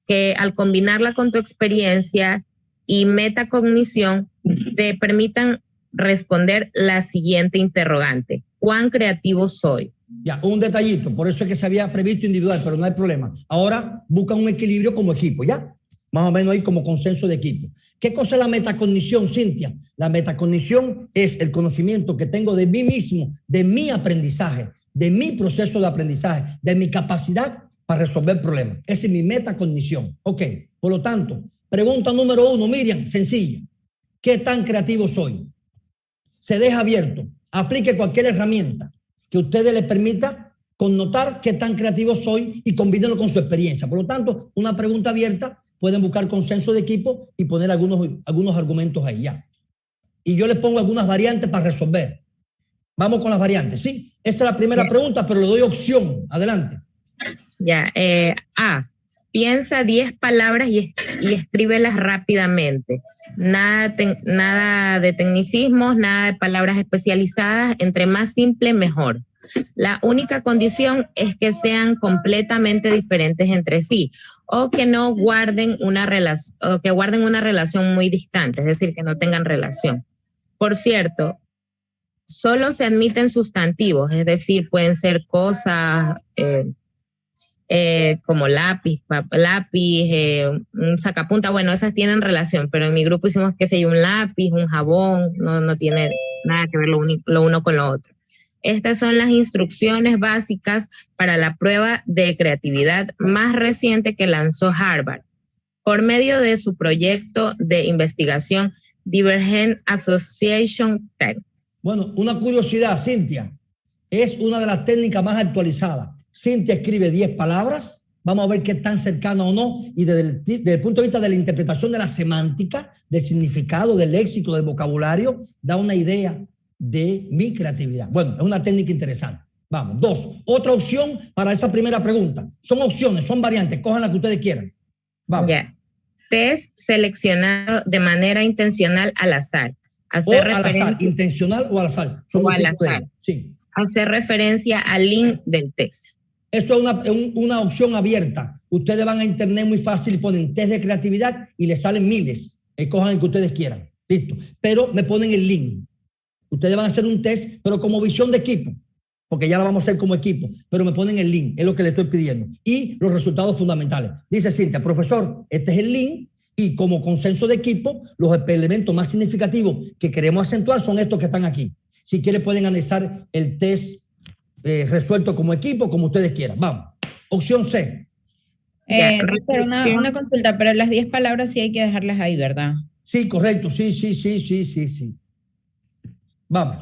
Speaker 2: que al combinarla con tu experiencia y metacognición te permitan responder la siguiente interrogante: ¿cuán creativo soy?
Speaker 1: Ya, un detallito, por eso es que se había previsto individual, pero no hay problema. Ahora buscan un equilibrio como equipo, ¿ya? Más o menos ahí como consenso de equipo. ¿Qué cosa es la metacognición, Cintia? La metacognición es el conocimiento que tengo de mí mismo, de mi aprendizaje, de mi proceso de aprendizaje, de mi capacidad para resolver problemas. Esa es mi metacognición. Ok, por lo tanto, pregunta número 1, Miriam, sencilla. ¿Qué tan creativo soy? Se deja abierto. Aplique cualquier herramienta que a ustedes les permita connotar qué tan creativo soy y combínenlo con su experiencia. Por lo tanto, una pregunta abierta, pueden buscar consenso de equipo y poner algunos argumentos ahí ya. Y yo les pongo algunas variantes para resolver. Vamos con las variantes, ¿sí? Esa es la primera pregunta, pero le doy opción. Adelante.
Speaker 2: Ya, A. Piensa 10 palabras y escríbelas rápidamente. Nada de tecnicismos, nada de palabras especializadas. Entre más simple, mejor. La única condición es que sean completamente diferentes entre sí o que no guarden una relación, o que guarden una relación muy distante, es decir, que no tengan relación. Por cierto, solo se admiten sustantivos, es decir, pueden ser cosas como lápiz, un sacapunta. Bueno, esas tienen relación, pero en mi grupo hicimos, qué sé yo, un lápiz, un jabón, no tiene nada que ver lo uno con lo otro. Estas son las instrucciones básicas para la prueba de creatividad más reciente que lanzó Harvard por medio de su proyecto de investigación Divergent Association Techniques.
Speaker 1: Bueno, una curiosidad, Cintia, es una de las técnicas más actualizadas. Cintia escribe 10 palabras, vamos a ver qué tan cercana o no, y desde el punto de vista de la interpretación de la semántica, del significado, del léxico, del vocabulario, da una idea de mi creatividad. Bueno, es una técnica interesante. Vamos, 2. Otra opción para esa primera pregunta. Son opciones, son variantes, cojan la que ustedes quieran. Vamos.
Speaker 2: Ya. Test seleccionado de manera intencional al azar. Hacer
Speaker 1: al azar, intencional o al azar.
Speaker 2: O al azar.
Speaker 1: Sí.
Speaker 2: Hacer referencia al link del test.
Speaker 1: Eso es una opción abierta. Ustedes van a internet muy fácil, ponen test de creatividad y les salen miles. Cojan el que ustedes quieran. Listo. Pero me ponen el link. Ustedes van a hacer un test, pero como visión de equipo, porque ya lo vamos a hacer como equipo, pero me ponen el link, es lo que le estoy pidiendo. Y los resultados fundamentales. Dice Cintia, profesor, este es el link y como consenso de equipo, los elementos más significativos que queremos acentuar son estos que están aquí. Si quieren pueden analizar el test resuelto como equipo, como ustedes quieran. Vamos. Opción C.
Speaker 3: Una consulta, pero las 10 palabras sí hay que dejarlas ahí, ¿verdad?
Speaker 1: Sí, correcto. Sí. Vamos.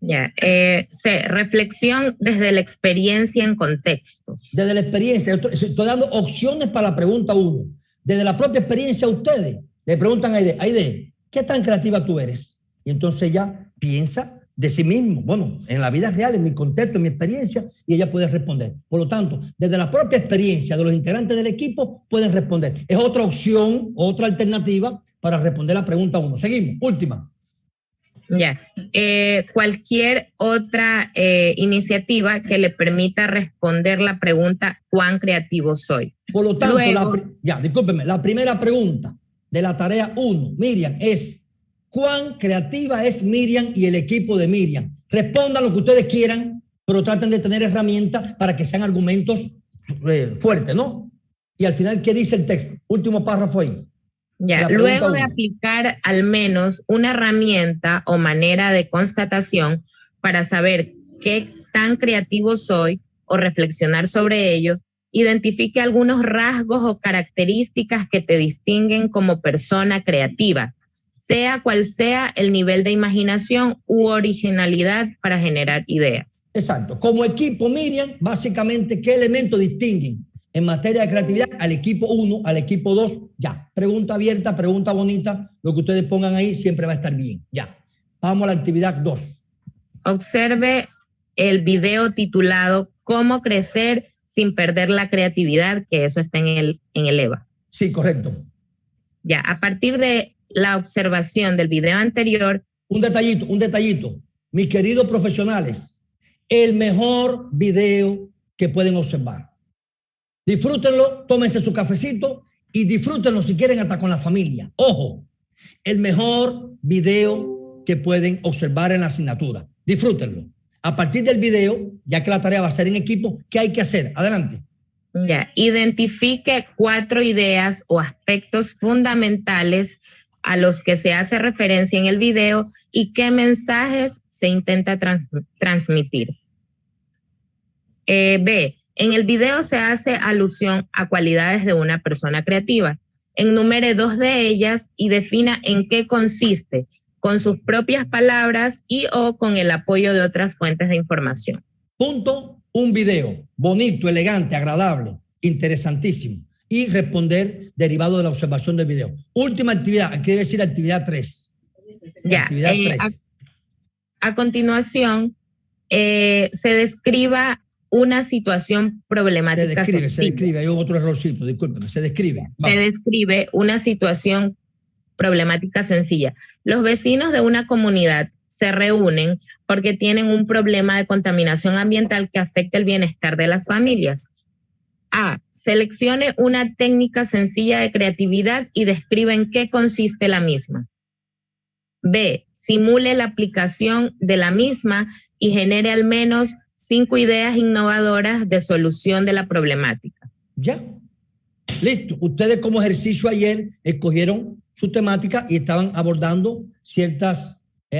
Speaker 2: Ya. C. Reflexión desde la experiencia en contextos.
Speaker 1: Desde la experiencia. Estoy dando opciones para la pregunta 1. Desde la propia experiencia ustedes le preguntan a Aide, ¿qué tan creativa tú eres? Y entonces ya piensa de sí mismo, bueno, en la vida real, en mi contexto, en mi experiencia, y ella puede responder. Por lo tanto, desde la propia experiencia de los integrantes del equipo, pueden responder. Es otra opción, otra alternativa para responder la pregunta 1. Seguimos, última.
Speaker 2: Ya. Cualquier otra iniciativa que le permita responder la pregunta ¿cuán creativo soy?
Speaker 1: Por lo tanto,
Speaker 2: Luego,
Speaker 1: discúlpeme, la primera pregunta de la tarea 1, Miriam, es ¿cuán creativa es Miriam y el equipo de Miriam? Respondan lo que ustedes quieran, pero traten de tener herramientas para que sean argumentos fuertes, ¿no? Y al final, ¿qué dice el texto? Último párrafo ahí.
Speaker 2: Ya, luego de aplicar al menos una herramienta o manera de constatación para saber qué tan creativo soy o reflexionar sobre ello, identifique algunos rasgos o características que te distinguen como persona creativa, sea cual sea el nivel de imaginación u originalidad para generar ideas.
Speaker 1: Exacto. Como equipo, Miriam, básicamente, ¿qué elementos distinguen en materia de creatividad al equipo 1, al equipo 2? Ya. Pregunta abierta, pregunta bonita. Lo que ustedes pongan ahí siempre va a estar bien. Ya. Vamos a la actividad 2.
Speaker 2: Observe el video titulado ¿Cómo crecer sin perder la creatividad? Que eso está en el EVA.
Speaker 1: Sí, correcto.
Speaker 2: Ya. A partir de la observación del video anterior.
Speaker 1: Un detallito. Mis queridos profesionales, el mejor video que pueden observar. Disfrútenlo, tómense su cafecito y disfrútenlo si quieren hasta con la familia. Ojo, el mejor video que pueden observar en la asignatura. Disfrútenlo. A partir del video, ya que la tarea va a ser en equipo, ¿qué hay que hacer? Adelante.
Speaker 2: Ya, identifique 4 ideas o aspectos fundamentales a los que se hace referencia en el video y qué mensajes se intenta transmitir. B. En el video se hace alusión a cualidades de una persona creativa. Enumere 2 de ellas y defina en qué consiste, con sus propias palabras y o con el apoyo de otras fuentes de información.
Speaker 1: Punto. Un video bonito, elegante, agradable, interesantísimo. Y responder derivado de la observación del video. Última actividad, quiere decir actividad 3.
Speaker 2: Ya.
Speaker 1: Actividad 3.
Speaker 2: A continuación, se describa una situación problemática.
Speaker 1: Se describe, hay otro errorcito, discúlpeme, se describe.
Speaker 2: Vamos. Se describe una situación problemática sencilla. Los vecinos de una comunidad se reúnen porque tienen un problema de contaminación ambiental que afecta el bienestar de las familias. A. Seleccione una técnica sencilla de creatividad y describa en qué consiste la misma. B. Simule la aplicación de la misma y genere al menos 5 ideas innovadoras de solución de la problemática.
Speaker 1: Ya. Listo. Ustedes como ejercicio ayer escogieron su temática y estaban abordando ciertas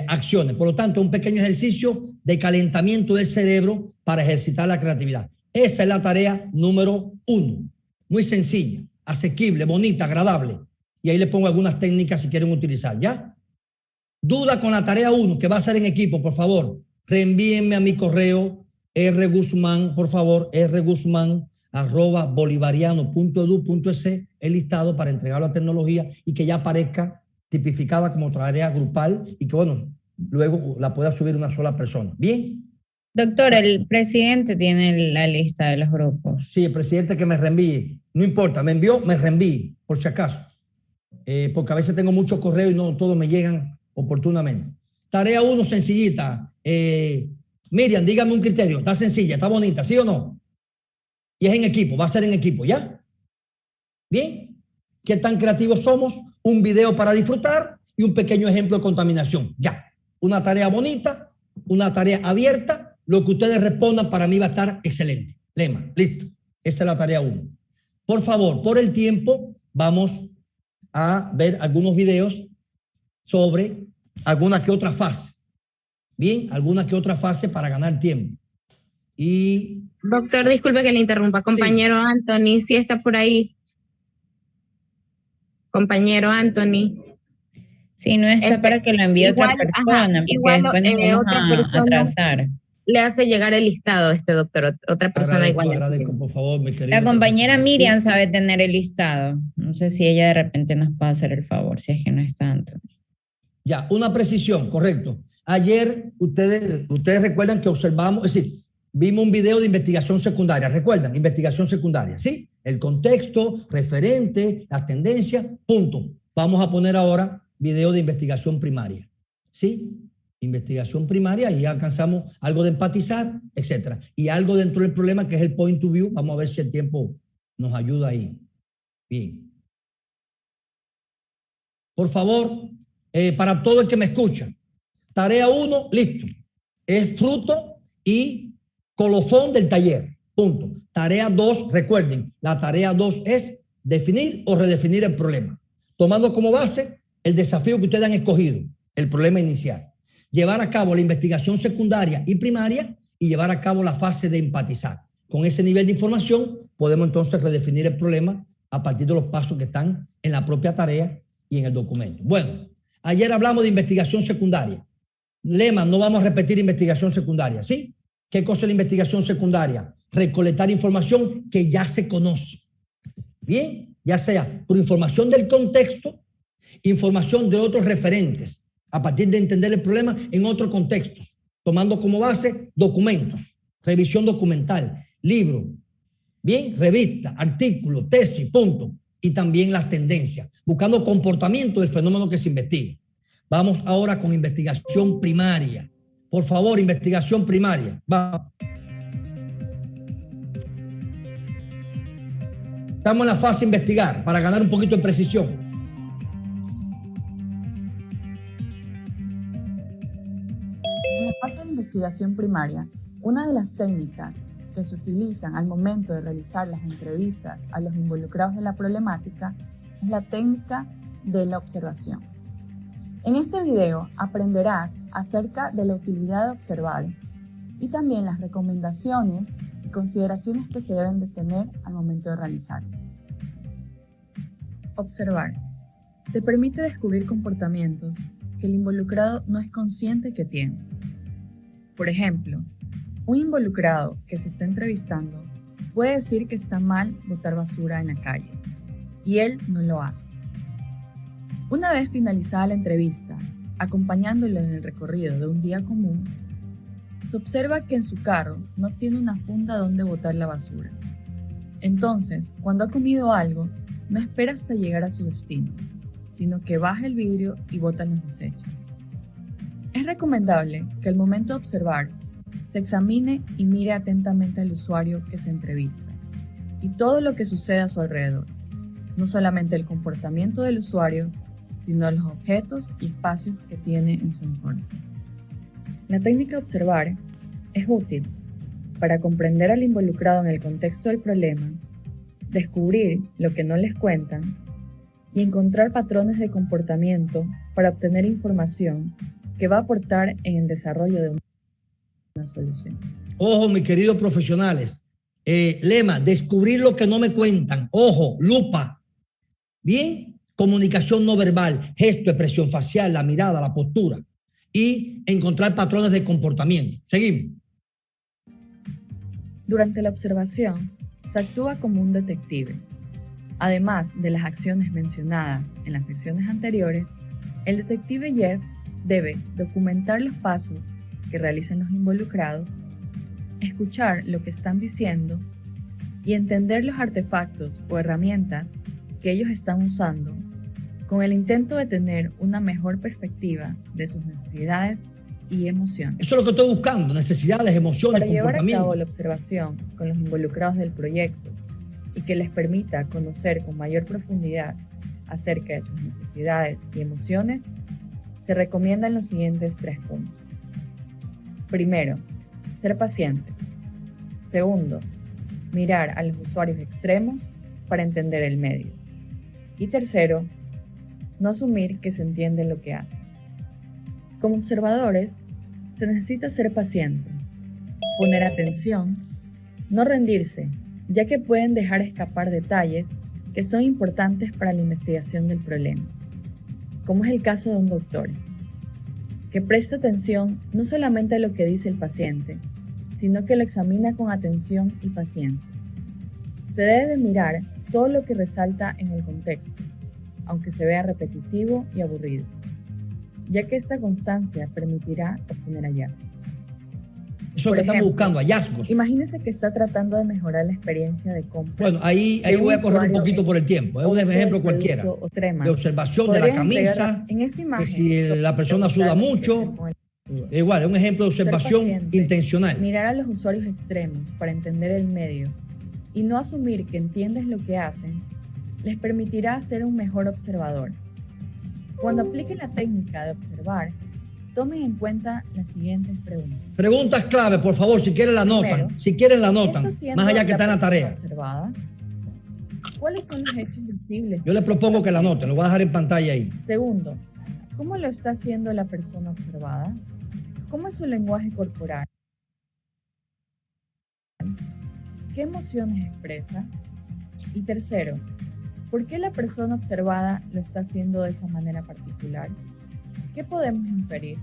Speaker 1: acciones. Por lo tanto, un pequeño ejercicio de calentamiento del cerebro para ejercitar la creatividad. Esa es la tarea número 1. Muy sencilla, asequible, bonita, agradable. Y ahí le pongo algunas técnicas si quieren utilizar, ¿ya? Duda con la tarea 1, que va a ser en equipo, por favor. Reenvíenme a mi correo rguzman, por favor, rguzman@bolivariano.edu.es el listado para entregarlo a tecnología y que ya aparezca tipificada como tarea grupal y que, bueno, luego la pueda subir una sola persona. ¿Bien?
Speaker 3: Doctor, el presidente tiene la lista de los grupos.
Speaker 1: Sí, el presidente que me reenvíe. No importa, me envió, me reenvíe, por si acaso. Porque a veces tengo muchos correos y no todos me llegan oportunamente. Tarea 1, sencillita. Miriam, dígame un criterio. Está sencilla, está bonita, ¿sí o no? Y es en equipo, va a ser en equipo, ¿ya? ¿Bien? ¿Qué tan creativos somos? Un video para disfrutar y un pequeño ejemplo de contaminación. Ya. Una tarea bonita, una tarea abierta. Lo que ustedes respondan para mí va a estar excelente. Lema, listo. Esa es la tarea 1. Por favor, por el tiempo, vamos a ver algunos videos sobre alguna que otra fase. Bien, alguna que otra fase para ganar tiempo. Y...
Speaker 2: Doctor, disculpe que le interrumpa. Compañero sí. Anthony, sí está por ahí. Compañero Anthony.
Speaker 3: Sí, no está para que lo envíe otra persona, porque
Speaker 2: igual,
Speaker 3: después nos vamos a atrasar.
Speaker 2: Le hace llegar el listado a este doctor, otra persona igual.
Speaker 1: Agradezco, por favor, mi querida.
Speaker 3: La compañera Miriam sabe tener el listado. No sé si ella de repente nos puede hacer el favor, si es que no está Anthony.
Speaker 1: Ya, una precisión, correcto. Ayer ustedes recuerdan que observamos, es decir, vimos un video de investigación secundaria, ¿recuerdan? Investigación secundaria, ¿sí? El contexto, referente, las tendencias, punto. Vamos a poner ahora video de investigación primaria, ¿sí? Investigación primaria y ya alcanzamos algo de empatizar, etcétera. Y algo dentro del problema que es el point of view. Vamos a ver si el tiempo nos ayuda ahí. Bien. Por favor, para todo el que me escucha, tarea 1, listo. Es fruto y colofón del taller. Punto. Tarea 2, recuerden, la tarea 2 es definir o redefinir el problema, tomando como base el desafío que ustedes han escogido, el problema inicial. Llevar a cabo la investigación secundaria y primaria y llevar a cabo la fase de empatizar. Con ese nivel de información podemos entonces redefinir el problema a partir de los pasos que están en la propia tarea y en el documento. Bueno, ayer hablamos de investigación secundaria. Lema, no vamos a repetir investigación secundaria, ¿sí? ¿Qué cosa es la investigación secundaria? Recolectar información que ya se conoce. Bien, ya sea por información del contexto, información de otros referentes, a partir de entender el problema en otros contextos, tomando como base documentos, revisión documental, libros, bien, revista, artículo, tesis, punto, y también las tendencias, buscando comportamiento del fenómeno que se investiga. Vamos ahora con investigación primaria. Por favor, investigación primaria. Vamos. Estamos en la fase de investigar para ganar un poquito de precisión.
Speaker 8: En la fase de investigación primaria, una de las técnicas que se utilizan al momento de realizar las entrevistas a los involucrados de la problemática es la técnica de la observación. En este video aprenderás acerca de la utilidad de observar y también las recomendaciones y consideraciones que se deben de tener al momento de realizarlo. Observar te permite descubrir comportamientos que el involucrado no es consciente que tiene. Por ejemplo, un involucrado que se está entrevistando puede decir que está mal botar basura en la calle y él no lo hace. Una vez finalizada la entrevista, acompañándolo en el recorrido de un día común, se observa que en su carro no tiene una funda donde botar la basura. Entonces, cuando ha comido algo, no espera hasta llegar a su destino, sino que baja el vidrio y bota los desechos. Es recomendable que al momento de observar, se examine y mire atentamente al usuario que se entrevista y todo lo que sucede a su alrededor, no solamente el comportamiento del usuario, sino los objetos y espacios que tiene en su entorno. La técnica de observar es útil para comprender al involucrado en el contexto del problema, descubrir lo que no les cuentan y encontrar patrones de comportamiento para obtener información que va a aportar en el desarrollo de una solución.
Speaker 1: Ojo, mis queridos profesionales. Lema, descubrir lo que no me cuentan. Ojo, lupa. Bien. Comunicación no verbal, gesto, expresión facial, la mirada, la postura y encontrar patrones de comportamiento. Seguimos.
Speaker 8: Durante la observación, se actúa como un detective. Además de las acciones mencionadas en las secciones anteriores, el detective Jeff debe documentar los pasos que realizan los involucrados, escuchar lo que están diciendo y entender los artefactos o herramientas que ellos están usando con el intento de tener una mejor perspectiva de sus necesidades y emociones.
Speaker 1: Eso es lo que estoy buscando, necesidades, emociones,
Speaker 8: para llevar
Speaker 1: comportamiento.
Speaker 8: a cabo la observación con los involucrados del proyecto y que les permita conocer con mayor profundidad acerca de sus necesidades y emociones, se recomiendan los siguientes 3 puntos. Primero, ser paciente. Segundo, mirar a los usuarios extremos para entender el medio. Y tercero, no asumir que se entiende lo que hacen. Como observadores, se necesita ser paciente, poner atención, no rendirse, ya que pueden dejar escapar detalles que son importantes para la investigación del problema, como es el caso de un doctor, que presta atención no solamente a lo que dice el paciente, sino que lo examina con atención y paciencia. Se debe de mirar todo lo que resalta en el contexto, aunque se vea repetitivo y aburrido. ya que esta constancia permitirá obtener hallazgos.
Speaker 1: Eso es lo que estamos buscando, hallazgos.
Speaker 8: Imagínese que está tratando de mejorar la experiencia de compra.
Speaker 1: Bueno, ahí voy a correr un poquito por el tiempo. Es un ejemplo cualquiera. De observación de la camisa,
Speaker 8: en esta imagen,
Speaker 1: que si la persona suda mucho. Igual, es un ejemplo de observación intencional.
Speaker 8: Mirar a los usuarios extremos para entender el medio y no asumir que entiendes lo que hacen, les permitirá ser un mejor observador. Cuando apliquen la técnica de observar, tomen en cuenta las siguientes preguntas.
Speaker 1: Preguntas clave, por favor, si quieren la notan. Si quieren la notan, más allá que está en la tarea.
Speaker 8: Observada? ¿Cuáles son los hechos visibles?
Speaker 1: Yo les propongo que la noten, lo voy a dejar en pantalla ahí.
Speaker 8: Segundo, ¿cómo lo está haciendo la persona observada? ¿Cómo es su lenguaje corporal? ¿Qué emociones expresa? Y tercero, ¿por qué la persona observada lo está haciendo de esa manera particular? ¿Qué podemos inferir?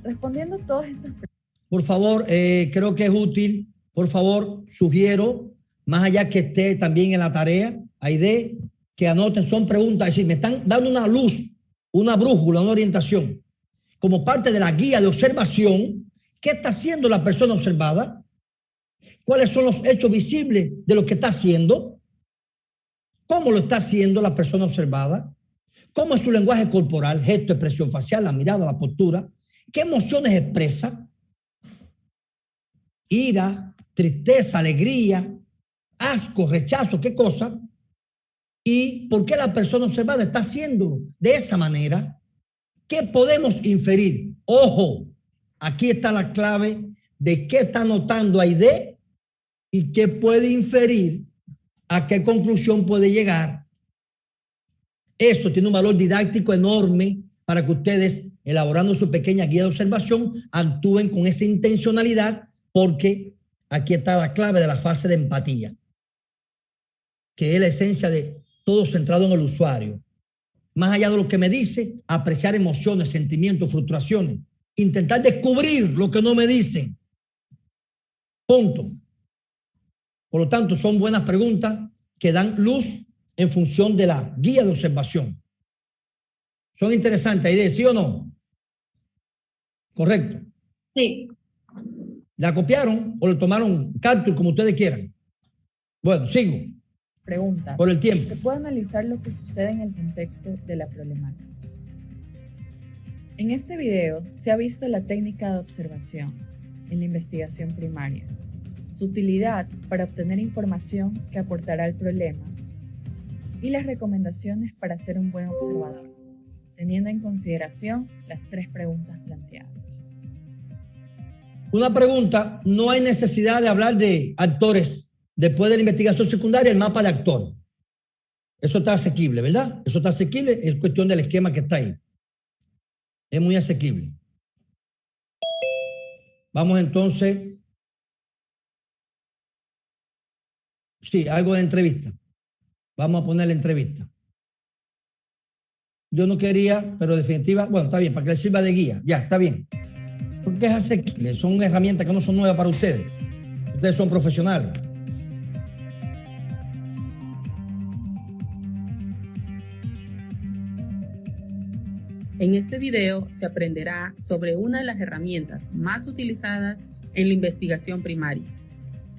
Speaker 8: Respondiendo todas estas preguntas.
Speaker 1: Por favor, creo que es útil. Por favor, sugiero, más allá que esté también en la tarea, Aide, que anoten, son preguntas, es decir, me están dando una luz, una brújula, una orientación, como parte de la guía de observación. ¿Qué está haciendo la persona observada? ¿Cuáles son los hechos visibles de lo que está haciendo? ¿Cómo lo está haciendo la persona observada? ¿Cómo es su lenguaje corporal, gesto, expresión facial, la mirada, la postura? ¿Qué emociones expresa? Ira, tristeza, alegría, asco, rechazo, ¿qué cosa? ¿Y por qué la persona observada está haciendo de esa manera? ¿Qué podemos inferir? Ojo, aquí está la clave de qué está notando Aide y qué puede inferir, a qué conclusión puede llegar. Eso tiene un valor didáctico enorme para que ustedes, elaborando su pequeña guía de observación, actúen con esa intencionalidad, porque aquí está la clave de la fase de empatía, que es la esencia de todo centrado en el usuario. Más allá de lo que me dice, apreciar emociones, sentimientos, frustraciones, intentar descubrir lo que no me dicen. Punto. Por lo tanto, son buenas preguntas que dan luz en función de la guía de observación. ¿Son interesantes, Aide, sí o no? ¿Correcto?
Speaker 5: Sí.
Speaker 1: ¿La copiaron o le tomaron capture, como ustedes quieran? Bueno, sigo.
Speaker 8: Pregunta.
Speaker 1: Por el tiempo.
Speaker 8: Se puede analizar lo que sucede en el contexto de la problemática. En este video se ha visto la técnica de observación en la investigación primaria, su utilidad para obtener información que aportará al problema y las recomendaciones para ser un buen observador, teniendo en consideración las 3 preguntas planteadas.
Speaker 1: Una pregunta, no hay necesidad de hablar de actores. Después de la investigación secundaria, el mapa de actor. Eso está asequible, ¿verdad? Eso está asequible, es cuestión del esquema que está ahí. Es muy asequible. Vamos entonces. Sí, algo de entrevista. Vamos a poner la entrevista. Yo no quería, pero definitiva, bueno, está bien, para que les sirva de guía. Ya, está bien. Porque es asequible, son herramientas que no son nuevas para ustedes. Ustedes son profesionales.
Speaker 9: En este video se aprenderá sobre una de las herramientas más utilizadas en la investigación primaria.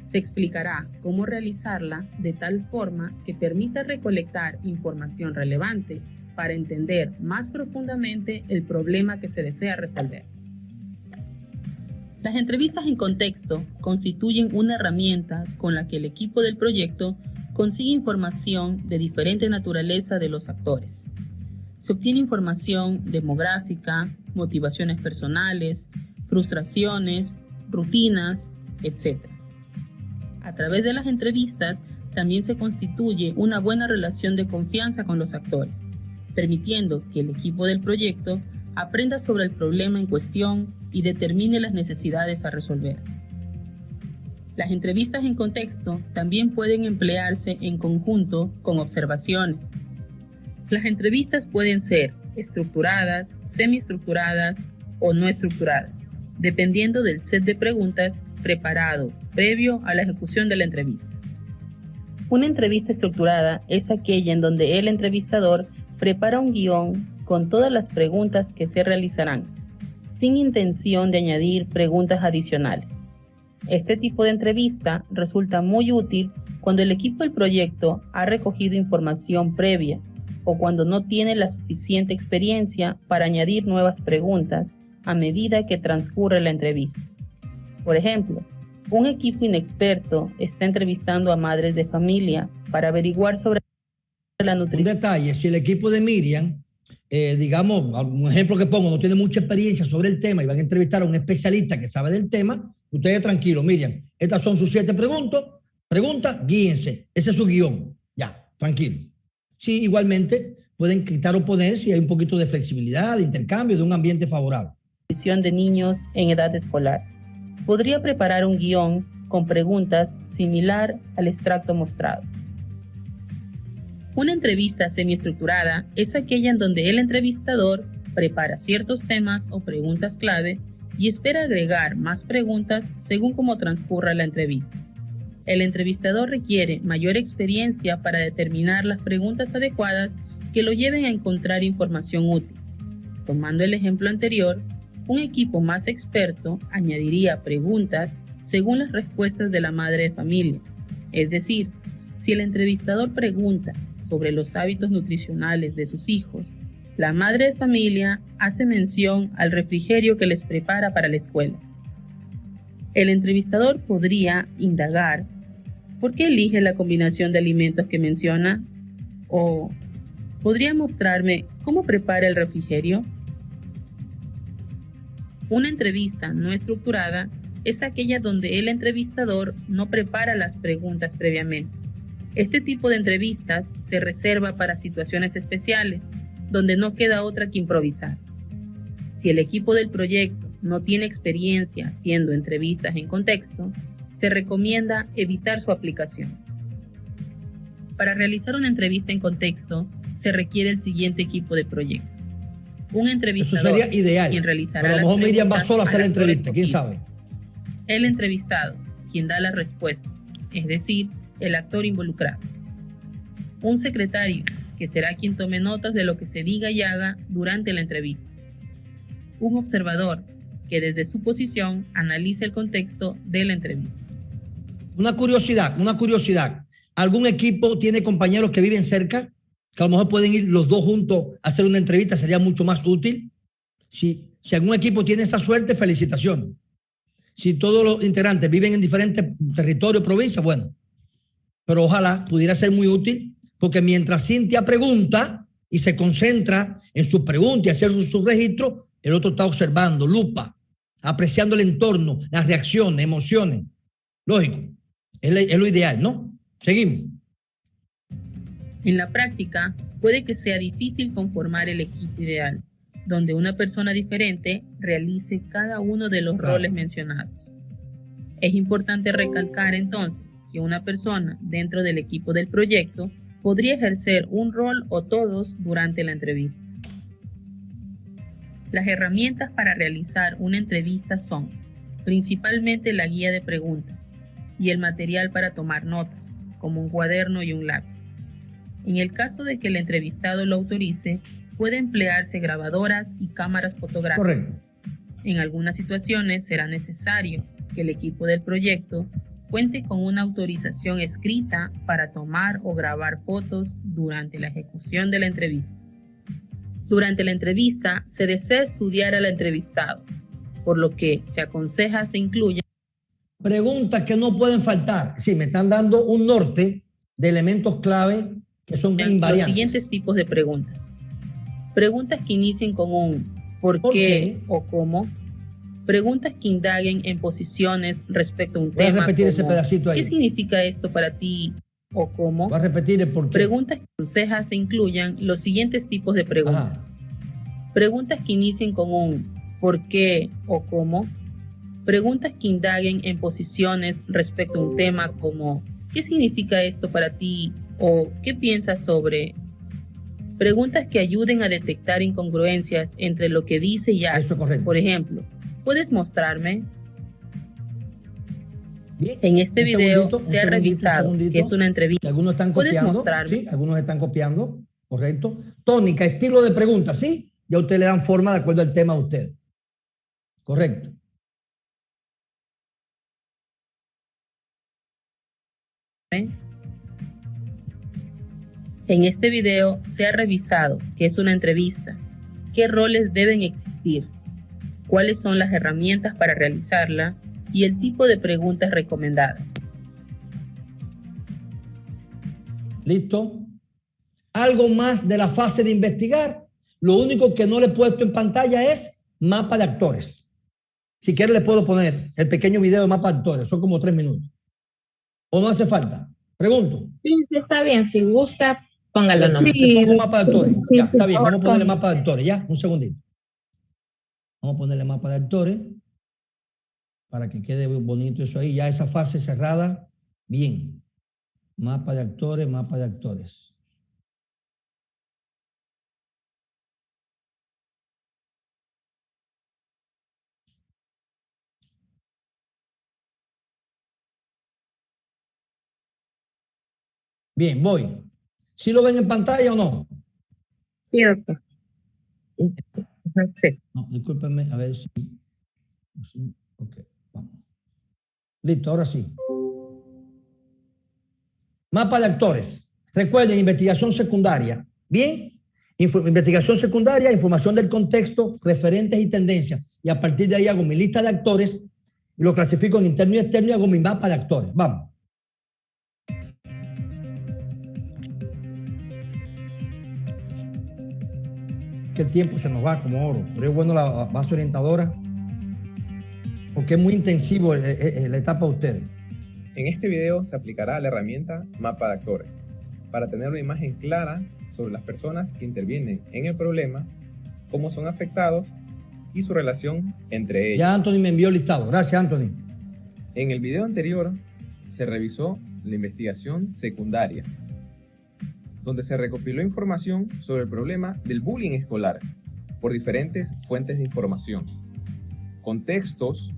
Speaker 9: Se explicará cómo realizarla de tal forma que permita recolectar información relevante para entender más profundamente el problema que se desea resolver. Las entrevistas en contexto constituyen una herramienta con la que el equipo del proyecto consigue información de diferente naturaleza de los actores. Se obtiene información demográfica, motivaciones personales, frustraciones, rutinas, etc. A través de las entrevistas también se constituye una buena relación de confianza con los actores, permitiendo que el equipo del proyecto aprenda sobre el problema en cuestión y determine las necesidades a resolver. Las entrevistas en contexto también pueden emplearse en conjunto con observaciones. Las entrevistas pueden ser estructuradas, semiestructuradas o no estructuradas, dependiendo del set de preguntas preparado previo a la ejecución de la entrevista. Una entrevista estructurada es aquella en donde el entrevistador prepara un guión con todas las preguntas que se realizarán, sin intención de añadir preguntas adicionales. Este tipo de entrevista resulta muy útil cuando el equipo del proyecto ha recogido información previa o cuando no tiene la suficiente experiencia para añadir nuevas preguntas a medida que transcurre la entrevista. Por ejemplo, un equipo inexperto está entrevistando a madres de familia para averiguar sobre la nutrición.
Speaker 1: Un detalle, si el equipo de Miriam, digamos, un ejemplo que pongo, no tiene mucha experiencia sobre el tema y van a entrevistar a un especialista que sabe del tema, ustedes tranquilos, Miriam, estas son sus 7 preguntas, guíense, ese es su guión, ya, tranquilo. Sí, igualmente pueden quitar o poner si hay un poquito de flexibilidad, de intercambio, de un ambiente favorable.
Speaker 9: De niños en edad escolar. Podría preparar un guión con preguntas similar al extracto mostrado. Una entrevista semiestructurada es aquella en donde el entrevistador prepara ciertos temas o preguntas clave y espera agregar más preguntas según cómo transcurra la entrevista. El entrevistador requiere mayor experiencia para determinar las preguntas adecuadas que lo lleven a encontrar información útil. Tomando el ejemplo anterior, un equipo más experto añadiría preguntas según las respuestas de la madre de familia. Es decir, si el entrevistador pregunta sobre los hábitos nutricionales de sus hijos, la madre de familia hace mención al refrigerio que les prepara para la escuela. El entrevistador podría indagar ¿por qué elige la combinación de alimentos que menciona? ¿O podría mostrarme cómo prepara el refrigerio? Una entrevista no estructurada es aquella donde el entrevistador no prepara las preguntas previamente. Este tipo de entrevistas se reserva para situaciones especiales, donde no queda otra que improvisar. Si el equipo del proyecto no tiene experiencia haciendo entrevistas en contexto, se recomienda evitar su aplicación. Para realizar una entrevista en contexto, se requiere el siguiente equipo de proyecto. Un entrevistador.
Speaker 1: Eso sería ideal.
Speaker 9: Quien realizará
Speaker 1: pero a lo mejor Miriam va sola a hacer la entrevista, ¿quién sabe?
Speaker 9: El entrevistado, quien da las respuestas, es decir, el actor involucrado. Un secretario, que será quien tome notas de lo que se diga y haga durante la entrevista. Un observador, que desde su posición analice el contexto de la entrevista.
Speaker 1: Una curiosidad. ¿Algún equipo tiene compañeros que viven cerca? Que a lo mejor pueden ir los dos juntos a hacer una entrevista, sería mucho más útil. Si algún equipo tiene esa suerte, felicitaciones. Si todos los integrantes viven en diferentes territorios, provincias, bueno. Pero ojalá pudiera ser muy útil, porque mientras Cintia pregunta y se concentra en su pregunta y hacer su registro, el otro está observando, lupa, apreciando el entorno, las reacciones, emociones. Lógico, es lo ideal, ¿no? Seguimos.
Speaker 9: En la práctica, puede que sea difícil conformar el equipo ideal, donde una persona diferente realice cada uno de los roles mencionados. Es importante recalcar entonces que una persona dentro del equipo del proyecto podría ejercer un rol o todos durante la entrevista. Las herramientas para realizar una entrevista son principalmente la guía de preguntas y el material para tomar notas, como un cuaderno y un lápiz. En el caso de que el entrevistado lo autorice, puede emplearse grabadoras y cámaras fotográficas.
Speaker 1: Correcto.
Speaker 9: En algunas situaciones será necesario que el equipo del proyecto cuente con una autorización escrita para tomar o grabar fotos durante la ejecución de la entrevista. Durante la entrevista se desea estudiar al entrevistado, por lo que se aconseja se incluya
Speaker 1: preguntas que no pueden faltar. Sí, me están dando un norte de elementos clave que son invariantes.
Speaker 9: Los siguientes tipos de preguntas. Preguntas que inicien con un ¿por qué? O ¿cómo? Preguntas que indaguen en posiciones respecto a un tema.
Speaker 1: Voy a repetir ese
Speaker 9: como,
Speaker 1: pedacito ahí.
Speaker 9: ¿qué significa esto para ti? ¿O cómo?
Speaker 1: Voy a repetir el por qué.
Speaker 9: Preguntas que aconseja se incluyan los siguientes tipos de preguntas.
Speaker 1: Ajá.
Speaker 9: Preguntas que inicien con un ¿por qué? O ¿cómo? Preguntas que indaguen en posiciones respecto a un tema como ¿qué significa esto para ti? ¿O qué piensas sobre? Preguntas que ayuden a detectar incongruencias entre lo que dice y hace.
Speaker 1: Eso es correcto.
Speaker 9: Por ejemplo, ¿puedes mostrarme?
Speaker 1: Bien.
Speaker 9: En este video se ha revisado que es una entrevista.
Speaker 1: Algunos están
Speaker 9: ¿Puedes
Speaker 1: copiando.
Speaker 9: mostrarme?
Speaker 1: Sí, algunos están copiando. ¿correcto? Tónica, estilo de pregunta, ¿sí? Ya ustedes le dan forma de acuerdo al tema a ustedes. Correcto.
Speaker 9: En este video se ha revisado qué es una entrevista, qué roles deben existir, cuáles son las herramientas para realizarla y el tipo de preguntas recomendadas.
Speaker 1: ¿Listo? Algo más de la fase de investigar. Lo único que no le he puesto en pantalla es mapa de actores. Si quiere le puedo poner el pequeño video de mapa de actores. Son como 3 minutos. ¿O no hace falta? Pregunto.
Speaker 2: Sí, está bien. Si gusta, póngalo nomás.
Speaker 1: Le pongo mapa de actores. Ya, está bien. Vamos a ponerle mapa de actores. Ya, un segundito. Vamos a ponerle mapa de actores para que quede bonito eso ahí. Ya esa fase cerrada. Bien. Mapa de actores, mapa de actores. Bien, voy. ¿Sí lo ven en pantalla o no?
Speaker 2: Sí, doctor. Sí.
Speaker 1: No, discúlpenme, a ver si... Ok, vamos. Listo, ahora sí. Mapa de actores. Recuerden, investigación secundaria. Bien, investigación secundaria, información del contexto, referentes y tendencias. Y a partir de ahí hago mi lista de actores y lo clasifico en interno y externo y hago mi mapa de actores. Vamos. Que el tiempo se nos va como oro, pero es bueno la base orientadora porque es muy intensivo la etapa de ustedes.
Speaker 10: En este video se aplicará la herramienta mapa de actores para tener una imagen clara sobre las personas que intervienen en el problema, cómo son afectados y su relación entre ellos.
Speaker 1: Ya Anthony me envió el listado. Gracias, Anthony.
Speaker 10: En el video anterior se revisó la investigación secundaria, donde se recopiló información sobre el problema del bullying escolar por diferentes fuentes de información, contextos,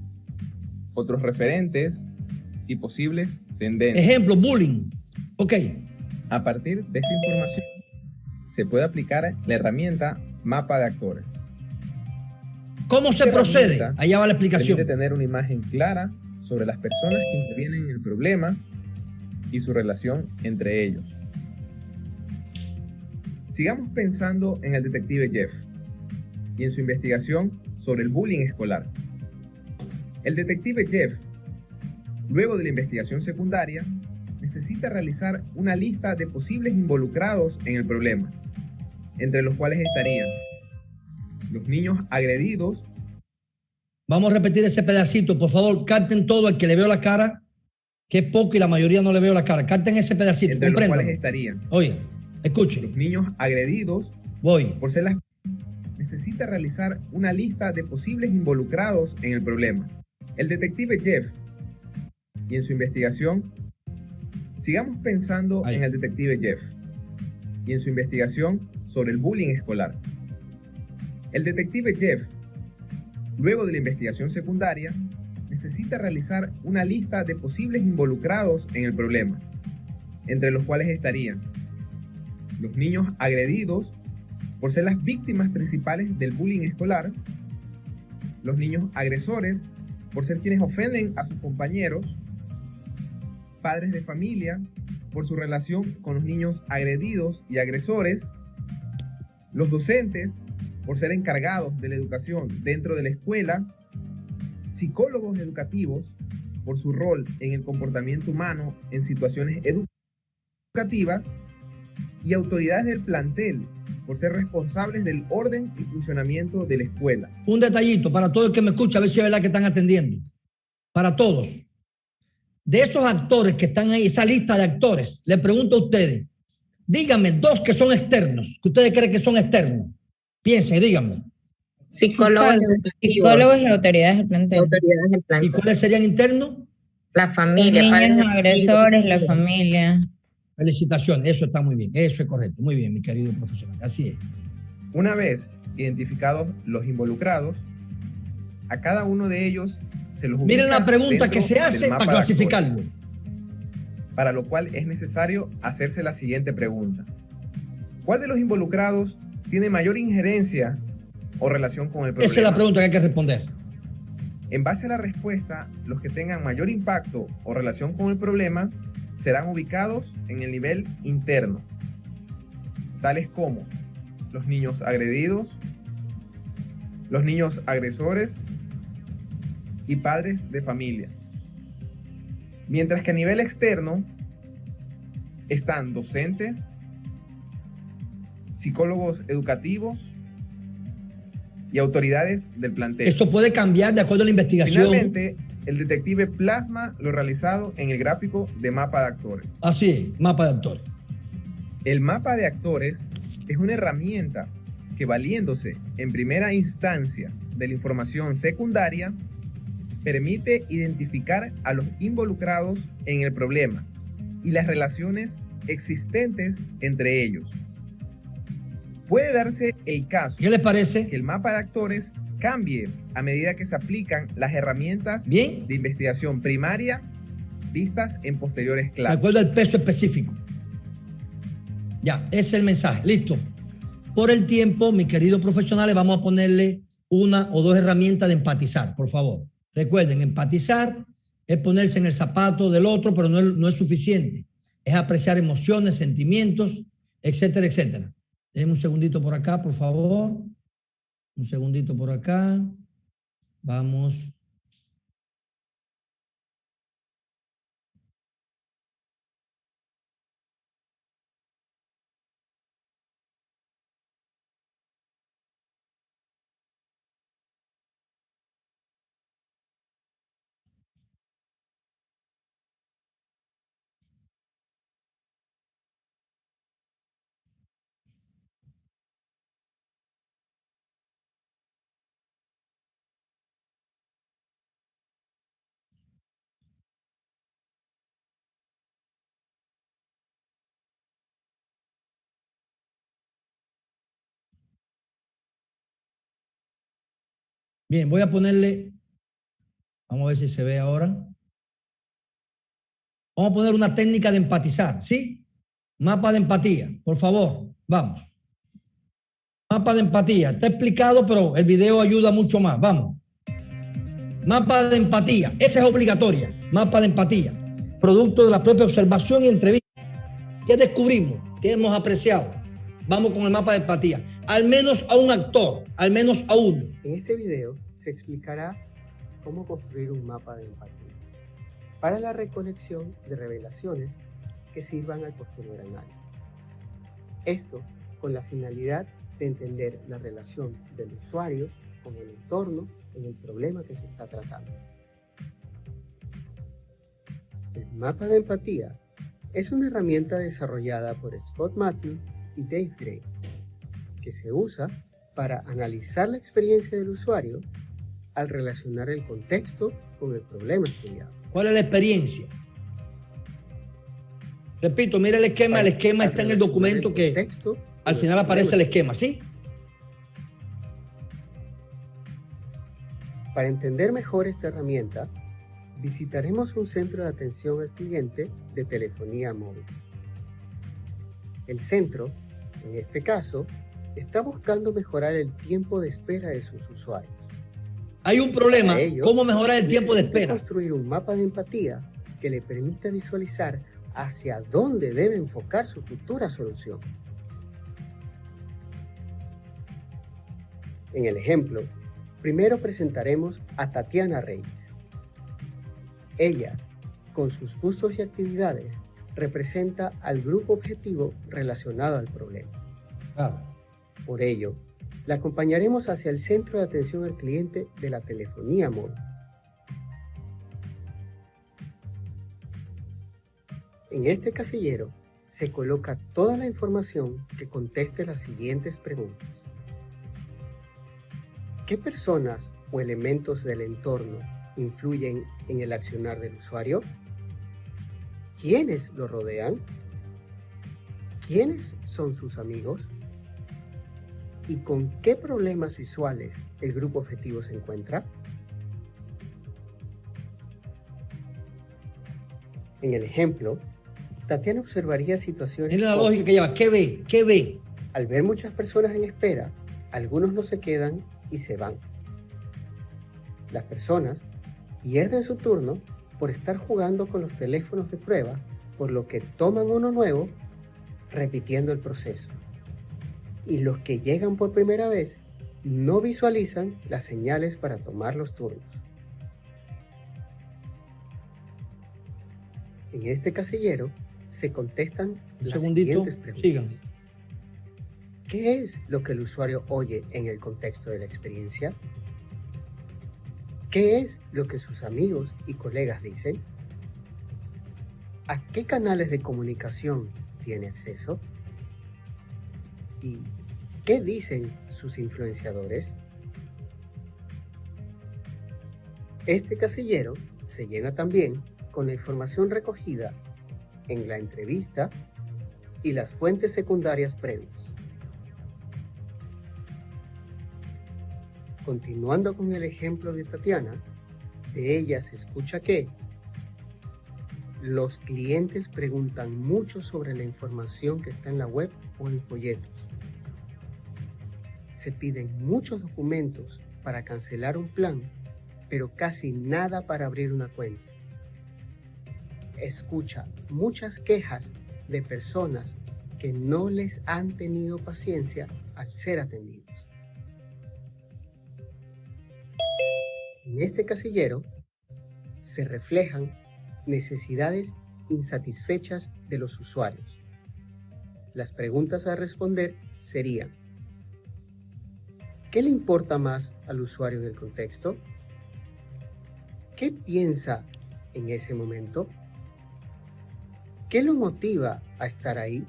Speaker 10: otros referentes y posibles tendencias.
Speaker 1: Ejemplo, bullying. Ok.
Speaker 10: A partir de esta información se puede aplicar la herramienta mapa de actores.
Speaker 1: ¿Cómo se procede? Allá va la explicación.
Speaker 10: Permite tener una imagen clara sobre las personas que intervienen en el problema y su relación entre ellos. Sigamos pensando en el detective Jeff y en su investigación sobre el bullying escolar. El detective Jeff, luego de la investigación secundaria, necesita realizar una lista de posibles involucrados en el problema, entre los cuales estarían los niños agredidos.
Speaker 1: Vamos a repetir ese pedacito, por favor, capten todo al que le veo la cara, que es poco y la mayoría no le veo la cara. Capten ese pedacito,
Speaker 10: entre los cuales estarían.
Speaker 1: Oye. Escuche.
Speaker 10: Los niños agredidos por ser las... Necesita realizar una lista de posibles involucrados en el problema. El detective Jeff y en su investigación, sigamos pensando en el detective Jeff y en su investigación sobre el bullying escolar. El detective Jeff, luego de la investigación secundaria, necesita realizar una lista de posibles involucrados en el problema, entre los cuales estarían los niños agredidos por ser las víctimas principales del bullying escolar, los niños agresores por ser quienes ofenden a sus compañeros, padres de familia por su relación con los niños agredidos y agresores, los docentes por ser encargados de la educación dentro de la escuela, psicólogos educativos por su rol en el comportamiento humano en situaciones educativas, y autoridades del plantel por ser responsables del orden y funcionamiento de la escuela.
Speaker 1: Un detallito para todo el que me escucha, a ver si es verdad que están atendiendo. Para todos. De esos actores que están ahí, esa lista de actores, les pregunto a ustedes, díganme 2 que son externos, que ustedes creen que son externos. Piensen, díganme.
Speaker 2: Psicólogos
Speaker 3: y autoridades del plantel.
Speaker 1: ¿Y cuáles serían internos?
Speaker 2: La familia.
Speaker 3: Los niños agresores, la familia.
Speaker 1: Felicitaciones, eso está muy bien, eso es correcto. Muy bien, mi querido profesor, así es.
Speaker 10: Una vez identificados los involucrados, a cada uno de ellos se los ubica.
Speaker 1: Miren la pregunta que se hace para clasificarlo.
Speaker 10: Para lo cual es necesario hacerse la siguiente pregunta. ¿Cuál de los involucrados tiene mayor injerencia o relación con el problema?
Speaker 1: Esa es la pregunta que hay que responder.
Speaker 10: En base a la respuesta, los que tengan mayor impacto o relación con el problema serán ubicados en el nivel interno, tales como los niños agredidos, los niños agresores y padres de familia. Mientras que a nivel externo están docentes, psicólogos educativos y autoridades del plantel.
Speaker 1: Eso puede cambiar de acuerdo a la investigación.
Speaker 10: Finalmente, el detective plasma lo realizado en el gráfico de mapa de actores.
Speaker 1: Así es, mapa de actores.
Speaker 10: El mapa de actores es una herramienta que, valiéndose en primera instancia de la información secundaria, permite identificar a los involucrados en el problema y las relaciones existentes entre ellos. Puede darse el caso,
Speaker 1: ¿qué les parece?,
Speaker 10: que el mapa de actores cambie a medida que se aplican las herramientas
Speaker 1: de
Speaker 10: investigación primaria vistas en posteriores clases.
Speaker 1: De acuerdo al peso específico. Ya, ese es el mensaje. Listo. Por el tiempo, mis queridos profesionales, vamos a ponerle una o dos herramientas de empatizar, por favor. Recuerden, empatizar es ponerse en el zapato del otro, pero no es suficiente. Es apreciar emociones, sentimientos, etcétera, etcétera. Déjenme un segundito por acá, por favor. Un segundito por acá. Vamos. Bien, voy a ponerle, vamos a ver si se ve ahora. Vamos a poner una técnica de empatizar, ¿sí? Mapa de empatía, por favor, vamos. Mapa de empatía, está explicado, pero el video ayuda mucho más, vamos. Mapa de empatía, esa es obligatoria, mapa de empatía. Producto de la propia observación y entrevista. ¿Qué descubrimos? ¿Qué hemos apreciado? Vamos con el mapa de empatía. Al menos a un actor, al menos a uno.
Speaker 11: En este video se explicará cómo construir un mapa de empatía para la recolección de revelaciones que sirvan al posterior análisis. Esto con la finalidad de entender la relación del usuario con el entorno en el problema que se está tratando. El mapa de empatía es una herramienta desarrollada por Scott Matthews y Dave Gray, que se usa para analizar la experiencia del usuario al relacionar el contexto con el problema estudiado.
Speaker 1: ¿Cuál es la experiencia? Repito, mira el esquema está en el documento que al final aparece el esquema, ¿sí?
Speaker 11: Para entender mejor esta herramienta, visitaremos un centro de atención al cliente de telefonía móvil. El centro, en este caso, está buscando mejorar el tiempo de espera de sus usuarios.
Speaker 1: Hay un problema, ¿cómo mejorar el tiempo de espera?
Speaker 11: Construir un mapa de empatía que le permita visualizar hacia dónde debe enfocar su futura solución. En el ejemplo, primero presentaremos a Tatiana Reyes. Ella, con sus gustos y actividades, representa al grupo objetivo relacionado al problema. Por ello, la acompañaremos hacia el centro de atención al cliente de la telefonía móvil. En este casillero se coloca toda la información que conteste las siguientes preguntas. ¿Qué personas o elementos del entorno influyen en el accionar del usuario? ¿Quiénes lo rodean? ¿Quiénes son sus amigos? ¿Y con qué problemas visuales el grupo objetivo se encuentra? En el ejemplo, Tatiana observaría situaciones...
Speaker 1: Tiene la lógica que lleva. ¿Qué ve? ¿Qué ve?
Speaker 11: Al ver muchas personas en espera, algunos no se quedan y se van. Las personas pierden su turno por estar jugando con los teléfonos de prueba, por lo que toman uno nuevo, repitiendo el proceso. Y los que llegan por primera vez no visualizan las señales para tomar los turnos. En este casillero se contestan las siguientes preguntas.
Speaker 1: Sigan.
Speaker 11: ¿Qué es lo que el usuario oye en el contexto de la experiencia? ¿Qué es lo que sus amigos y colegas dicen? ¿A qué canales de comunicación tiene acceso? ¿Y qué dicen sus influenciadores? Este casillero se llena también con la información recogida en la entrevista y las fuentes secundarias previas. Continuando con el ejemplo de Tatiana, de ella se escucha que los clientes preguntan mucho sobre la información que está en la web o en folletos. Se piden muchos documentos para cancelar un plan, pero casi nada para abrir una cuenta. Escucha muchas quejas de personas que no les han tenido paciencia al ser atendidos. En este casillero se reflejan necesidades insatisfechas de los usuarios. Las preguntas a responder serían: ¿qué le importa más al usuario del contexto? ¿Qué piensa en ese momento? ¿Qué lo motiva a estar ahí?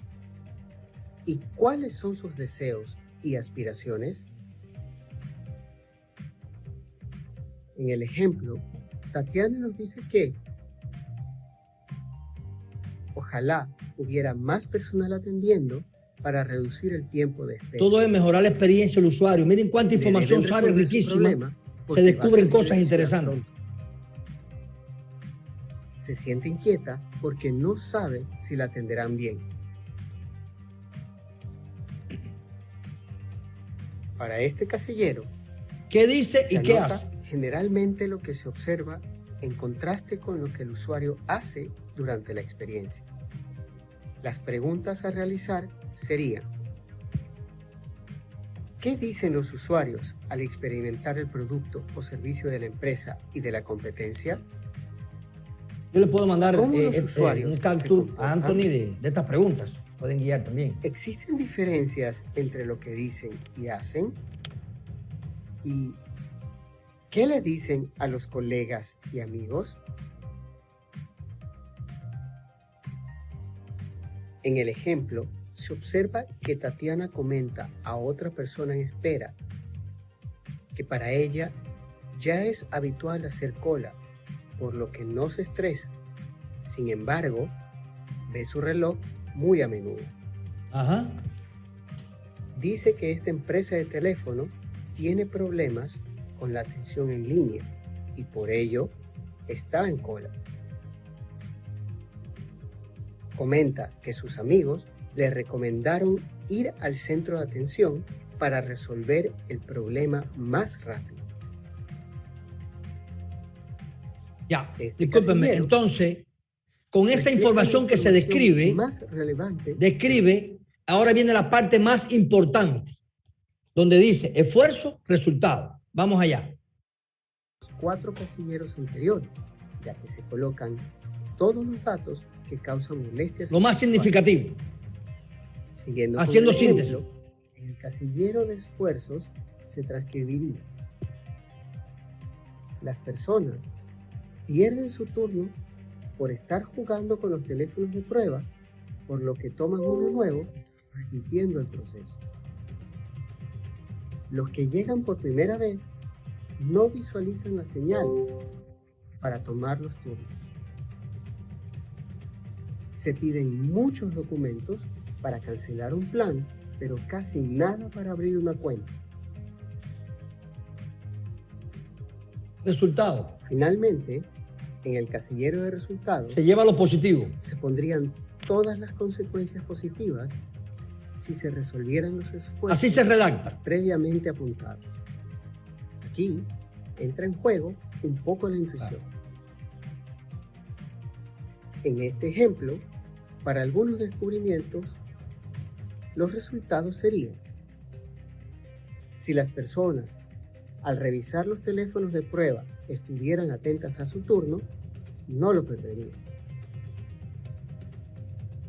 Speaker 11: ¿Y cuáles son sus deseos y aspiraciones? En el ejemplo, Tatiana nos dice que ojalá hubiera más personal atendiendo para reducir el tiempo de espera.
Speaker 1: Todo es mejorar la experiencia del usuario. Miren cuánta información sale riquísima. Se descubren cosas interesantes.
Speaker 11: Se siente inquieta porque no sabe si la atenderán bien. Para este casillero,
Speaker 1: ¿qué dice y qué hace?
Speaker 11: Generalmente lo que se observa en contraste con lo que el usuario hace durante la experiencia. Las preguntas a realizar serían: ¿qué dicen los usuarios al experimentar el producto o servicio de la empresa y de la competencia?
Speaker 1: Yo le puedo mandar un capture a Anthony de estas preguntas. Pueden guiar también.
Speaker 11: ¿Existen diferencias entre lo que dicen y hacen? ¿Y qué le dicen a los colegas y amigos? En el ejemplo, se observa que Tatiana comenta a otra persona en espera que para ella ya es habitual hacer cola, por lo que no se estresa. Sin embargo, ve su reloj muy a menudo.
Speaker 1: Ajá.
Speaker 11: Dice que esta empresa de teléfono tiene problemas con la atención en línea y por ello está en cola. Comenta que sus amigos le recomendaron ir al centro de atención para resolver el problema más rápido.
Speaker 1: Ya, discúlpenme, entonces, con esa información que se describe,
Speaker 11: más relevante,
Speaker 1: ahora viene la parte más importante, donde dice esfuerzo, resultado. Vamos allá.
Speaker 11: Los 4 casilleros anteriores, ya que se colocan todos los datos que causan molestias.
Speaker 1: Lo más significativo.
Speaker 11: Siguiendo
Speaker 1: haciendo síntesis.
Speaker 11: En el casillero de esfuerzos se transcribiría: las personas pierden su turno por estar jugando con los teléfonos de prueba, por lo que toman uno nuevo, repitiendo el proceso. Los que llegan por primera vez no visualizan las señales para tomar los turnos. Se piden muchos documentos para cancelar un plan, pero casi nada para abrir una cuenta.
Speaker 1: Resultado.
Speaker 11: Finalmente, en el casillero de resultados
Speaker 1: se lleva lo positivo.
Speaker 11: Se pondrían todas las consecuencias positivas si se resolvieran los esfuerzos
Speaker 1: así se redacta
Speaker 11: previamente apuntados. Aquí entra en juego un poco la intuición. En este ejemplo, para algunos descubrimientos, los resultados serían: si las personas, al revisar los teléfonos de prueba, estuvieran atentas a su turno, no lo perderían.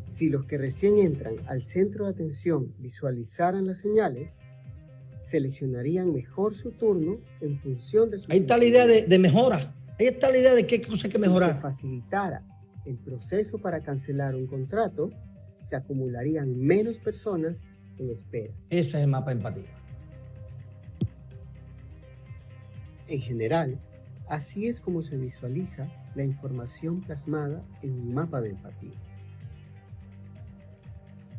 Speaker 11: Si los que recién entran al centro de atención visualizaran las señales, seleccionarían mejor su turno en función de su...
Speaker 1: Ahí está la idea de mejora. Ahí está la idea de qué cosa hay que mejorar.
Speaker 11: Si se facilitara el proceso para cancelar un contrato, se acumularían menos personas en espera.
Speaker 1: Ese es el mapa de empatía.
Speaker 11: En general, así es como se visualiza la información plasmada en un mapa de empatía.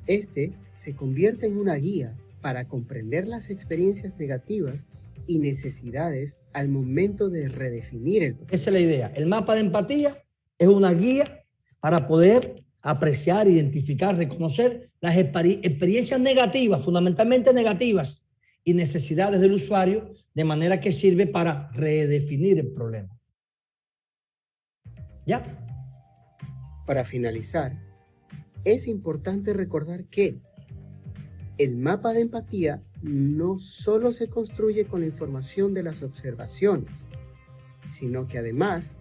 Speaker 11: Este se convierte en una guía para comprender las experiencias negativas y necesidades al momento de redefinir el proceso.
Speaker 1: Esa es la idea. El mapa de empatía es una guía para poder apreciar, identificar, reconocer las experiencias negativas, fundamentalmente negativas, y necesidades del usuario, de manera que sirve para redefinir el problema. ¿Ya?
Speaker 11: Para finalizar, es importante recordar que el mapa de empatía no solo se construye con la información de las observaciones, sino que además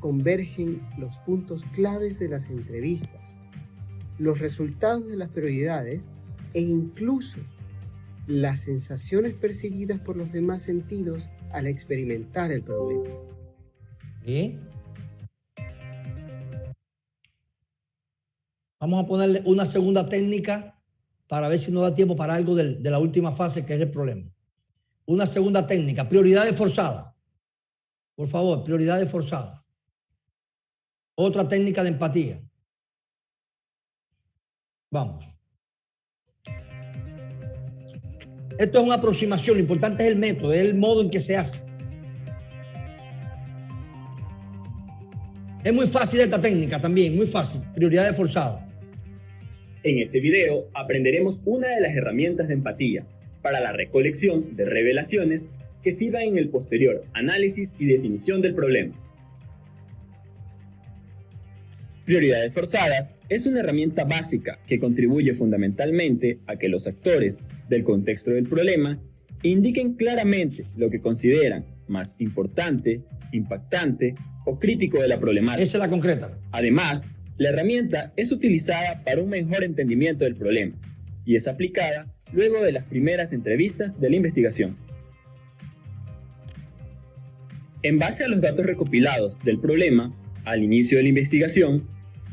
Speaker 11: convergen los puntos claves de las entrevistas, los resultados de las prioridades e incluso las sensaciones percibidas por los demás sentidos al experimentar el problema.
Speaker 1: Bien. Vamos a ponerle una segunda técnica para ver si nos da tiempo para algo de la última fase, que es el problema. Una segunda técnica, prioridades forzadas. Por favor, prioridades forzadas. Otra técnica de empatía. Vamos. Esto es una aproximación, lo importante es el método, es el modo en que se hace. Es muy fácil esta técnica también, muy fácil, prioridades forzadas.
Speaker 12: En este video aprenderemos una de las herramientas de empatía para la recolección de revelaciones que sirvan en el posterior análisis y definición del problema. Prioridades forzadas es una herramienta básica que contribuye fundamentalmente a que los actores del contexto del problema indiquen claramente lo que consideran más importante, impactante o crítico de la problemática.
Speaker 1: Esa es la concreta.
Speaker 12: Además, la herramienta es utilizada para un mejor entendimiento del problema y es aplicada luego de las primeras entrevistas de la investigación. En base a los datos recopilados del problema, al inicio de la investigación,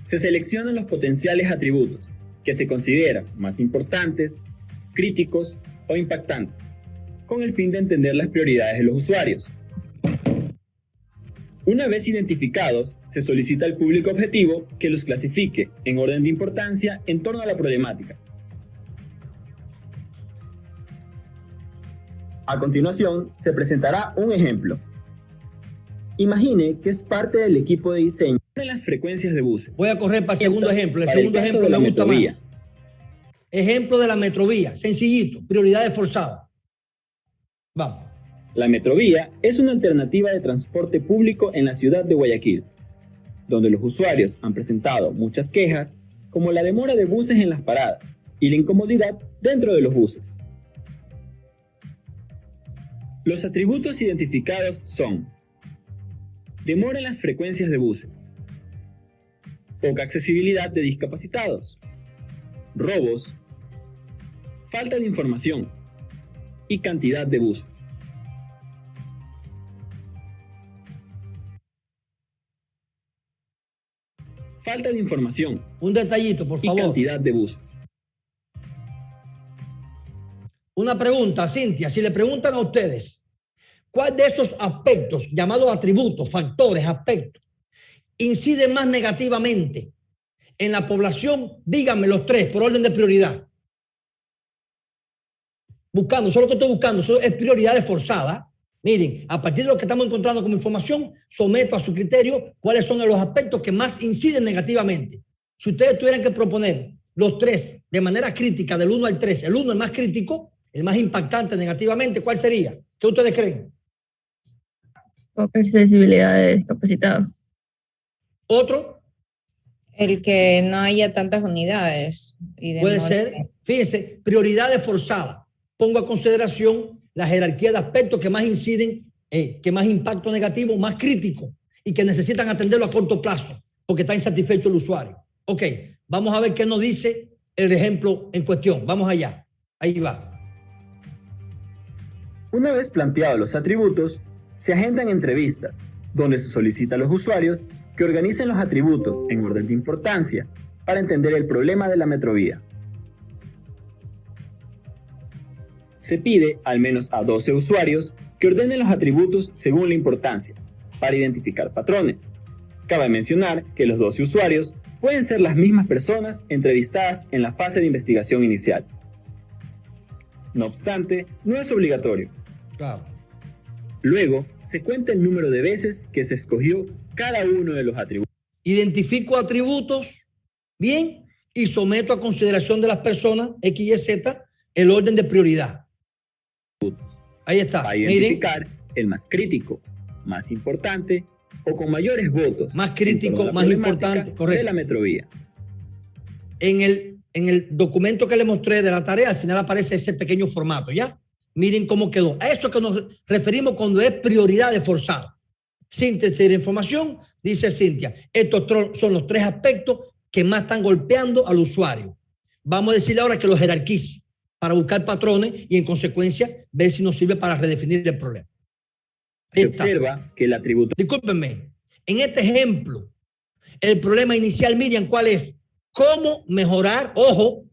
Speaker 12: se seleccionan los potenciales atributos que se consideran más importantes, críticos o impactantes, con el fin de entender las prioridades de los usuarios. Una vez identificados, se solicita al público objetivo que los clasifique en orden de importancia en torno a la problemática. A continuación, se presentará un ejemplo. Imagine que es parte del equipo de diseño de las frecuencias de buses.
Speaker 1: Voy a correr para el segundo ejemplo. El segundo ejemplo me gusta más. Ejemplo de la metrovía, sencillito, prioridades forzadas. Vamos.
Speaker 12: La metrovía es una alternativa de transporte público en la ciudad de Guayaquil, donde los usuarios han presentado muchas quejas, como la demora de buses en las paradas y la incomodidad dentro de los buses. Los atributos identificados son: demora en las frecuencias de buses, poca accesibilidad de discapacitados, robos, falta de información y cantidad de buses. Falta de información.
Speaker 1: Un detallito, por favor.
Speaker 12: Y cantidad de buses.
Speaker 1: Una pregunta, Cintia. Si le preguntan a ustedes, ¿cuál de esos aspectos, llamados atributos, factores, aspectos, inciden más negativamente en la población? Díganme los tres, por orden de prioridad. Buscando, solo que estoy buscando, eso es prioridades forzadas. Miren, a partir de lo que estamos encontrando como información, someto a su criterio cuáles son los aspectos que más inciden negativamente. Si ustedes tuvieran que proponer los tres de manera crítica del 1 al 3, el 1 el más crítico, el más impactante negativamente, ¿cuál sería? ¿Qué ustedes creen?
Speaker 7: Poca accesibilidad de discapacitados.
Speaker 1: ¿Otro?
Speaker 3: El que no haya tantas unidades.
Speaker 1: Puede ser, fíjense, prioridades forzadas. Pongo a consideración la jerarquía de aspectos que más inciden, que más impacto negativo, más crítico y que necesitan atenderlo a corto plazo porque está insatisfecho el usuario. Ok, vamos a ver qué nos dice el ejemplo en cuestión. Vamos allá. Ahí va.
Speaker 12: Una vez planteados los atributos, se agendan entrevistas, donde se solicita a los usuarios que organicen los atributos en orden de importancia para entender el problema de la metrovía. Se pide al menos a 12 usuarios que ordenen los atributos según la importancia, para identificar patrones. Cabe mencionar que los 12 usuarios pueden ser las mismas personas entrevistadas en la fase de investigación inicial. No obstante, no es obligatorio.
Speaker 1: Claro.
Speaker 12: Luego, se cuenta el número de veces que se escogió cada uno de los atributos.
Speaker 1: Identifico atributos, bien, y someto a consideración de las personas, X y Z, el orden de prioridad. Ahí está.
Speaker 12: Para identificar el más crítico, más importante o con mayores votos.
Speaker 1: Más crítico, más importante, correcto.
Speaker 12: De la metrovía.
Speaker 1: En el documento que le mostré de la tarea, al final aparece ese pequeño formato, ¿ya? Miren cómo quedó. A eso que nos referimos cuando es prioridades forzadas. Síntesis de información, dice Cintia. Estos son los tres aspectos que más están golpeando al usuario. Vamos a decirle ahora que los jerarquice para buscar patrones y en consecuencia ver si nos sirve para redefinir el problema.
Speaker 12: Se observa que el atributo...
Speaker 1: Discúlpenme, en este ejemplo, el problema inicial, Miriam, ¿cuál es? ¿Cómo mejorar, ojo,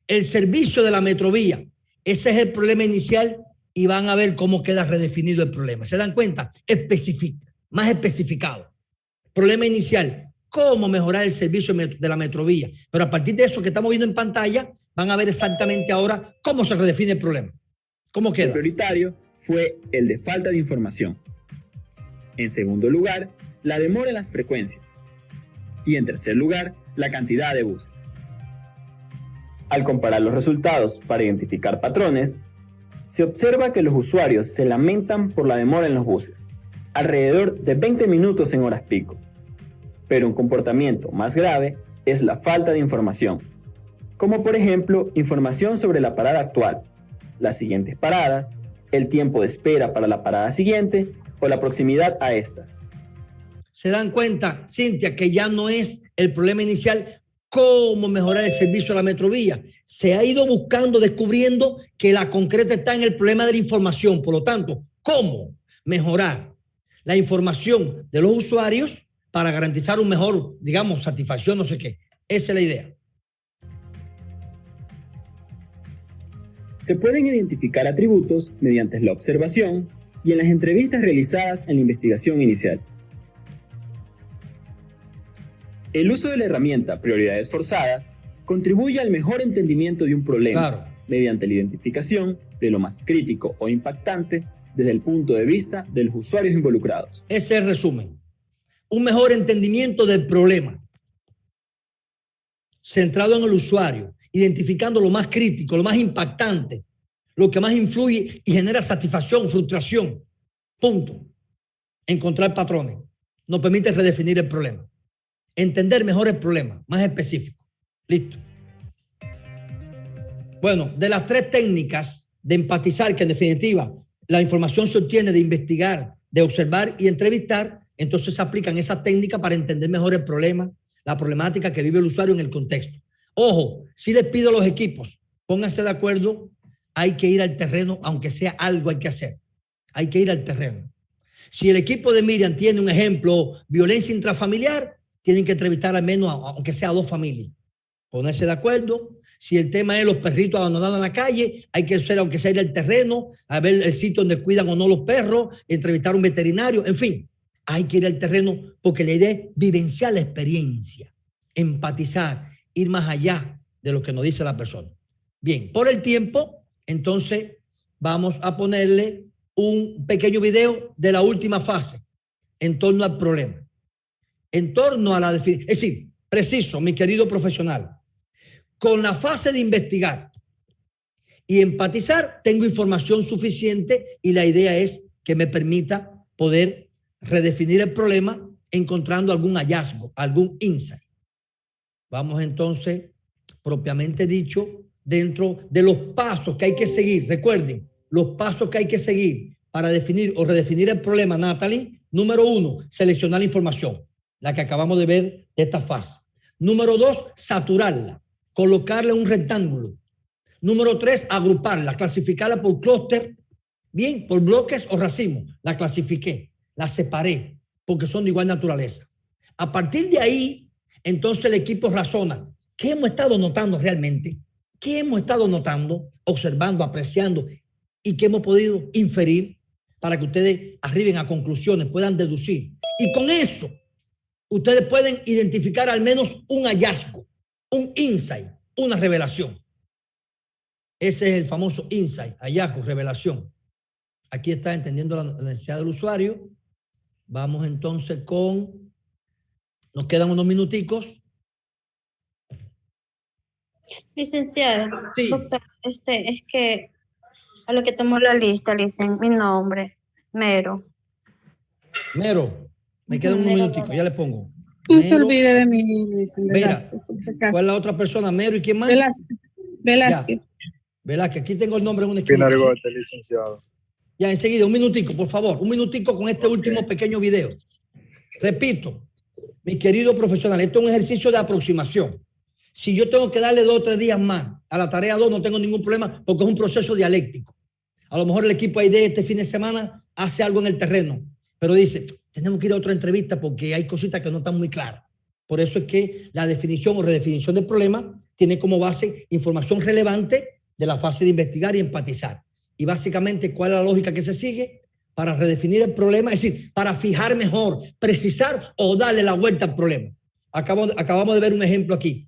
Speaker 1: el servicio de la metrovía? Ese es el problema inicial y van a ver cómo queda redefinido el problema. ¿Se dan cuenta? Más especificado. Problema inicial, cómo mejorar el servicio de la metrovía. Pero a partir de eso que estamos viendo en pantalla, van a ver exactamente ahora cómo se redefine el problema. ¿Cómo queda?
Speaker 12: El prioritario fue el de falta de información. En segundo lugar, la demora en las frecuencias. Y en tercer lugar, la cantidad de buses. Al comparar los resultados para identificar patrones, se observa que los usuarios se lamentan por la demora en los buses, alrededor de 20 minutos en horas pico. Pero un comportamiento más grave es la falta de información, como por ejemplo información sobre la parada actual, las siguientes paradas, el tiempo de espera para la parada siguiente o la proximidad a estas.
Speaker 1: ¿Se dan cuenta, Cintia, que ya no es el problema inicial cómo mejorar el servicio de la metrovía? Se ha ido buscando, descubriendo que la concreta está en el problema de la información. Por lo tanto, ¿cómo mejorar la información de los usuarios para garantizar un mejor, digamos, satisfacción, no sé qué? Esa es la idea.
Speaker 12: Se pueden identificar atributos mediante la observación y en las entrevistas realizadas en la investigación inicial. El uso de la herramienta prioridades forzadas contribuye al mejor entendimiento de un problema mediante la identificación de lo más crítico o impactante desde el punto de vista de los usuarios involucrados.
Speaker 1: Ese es el resumen. Un mejor entendimiento del problema, centrado en el usuario, identificando lo más crítico, lo más impactante, lo que más influye y genera satisfacción, frustración. Punto. Encontrar patrones. Nos permite redefinir el problema. Entender mejor el problema, más específico. Listo. Bueno, de las tres técnicas de empatizar, que en definitiva la información se obtiene de investigar, de observar y entrevistar, entonces se aplican esas técnicas para entender mejor el problema, la problemática que vive el usuario en el contexto. Ojo, si les pido a los equipos, pónganse de acuerdo, hay que ir al terreno, aunque sea algo hay que hacer. Hay que ir al terreno. Si el equipo de Miriam tiene un ejemplo, violencia intrafamiliar, tienen que entrevistar al menos, aunque sea a 2 familias. Ponerse de acuerdo. Si el tema es los perritos abandonados en la calle, hay que hacer, aunque sea ir al terreno, a ver el sitio donde cuidan o no los perros, entrevistar a un veterinario, en fin. Hay que ir al terreno porque la idea es vivenciar la experiencia, empatizar, ir más allá de lo que nos dice la persona. Bien, por el tiempo, entonces vamos a ponerle un pequeño video de la última fase en torno al problema. En torno a la definición, es decir, preciso, mi querido profesional, con la fase de investigar y empatizar, tengo información suficiente y la idea es que me permita poder redefinir el problema encontrando algún hallazgo, algún insight. Vamos entonces, propiamente dicho, dentro de los pasos que hay que seguir. Recuerden, los pasos que hay que seguir para definir o redefinir el problema, Natalie. Número 1, seleccionar la información, la que acabamos de ver de esta fase. Número 2, saturarla, colocarla en un rectángulo. Número 3, agruparla, clasificarla por clúster, bien, por bloques o racimos. La clasifiqué, la separé, porque son de igual naturaleza. A partir de ahí, entonces el equipo razona. ¿Qué hemos estado notando realmente? ¿Qué hemos estado notando, observando, apreciando y qué hemos podido inferir para que ustedes arriben a conclusiones, puedan deducir? Y con eso, ustedes pueden identificar al menos un hallazgo, un insight, una revelación. Ese es el famoso insight, hallazgo, revelación. Aquí está entendiendo la necesidad del usuario. Vamos entonces con... Nos quedan unos minuticos.
Speaker 5: Licenciado,
Speaker 1: sí.
Speaker 5: Doctor, es que a lo que tomó la lista le dicen mi nombre, Mero.
Speaker 1: Mero, me quedan unos minuticos, ya le pongo.
Speaker 6: No se olvide de mí.
Speaker 1: Mira, ¿cuál es la otra persona? Mero, ¿y quién más?
Speaker 6: Velázquez.
Speaker 1: Velázquez, aquí tengo el nombre en una esquina.
Speaker 13: Pinargote, licenciado.
Speaker 1: Ya, enseguida, un minutico, por favor. Un minutico con este último pequeño video. Repito, mi querido profesional, esto es un ejercicio de aproximación. Si yo tengo que darle 2 o 3 días más a la tarea 2, no tengo ningún problema porque es un proceso dialéctico. A lo mejor el equipo ID este fin de semana hace algo en el terreno, pero dice, tenemos que ir a otra entrevista porque hay cositas que no están muy claras. Por eso es que la definición o redefinición del problema tiene como base información relevante de la fase de investigar y empatizar. Y básicamente, ¿cuál es la lógica que se sigue? Para redefinir el problema, es decir, para fijar mejor, precisar o darle la vuelta al problema. Acabamos de ver un ejemplo aquí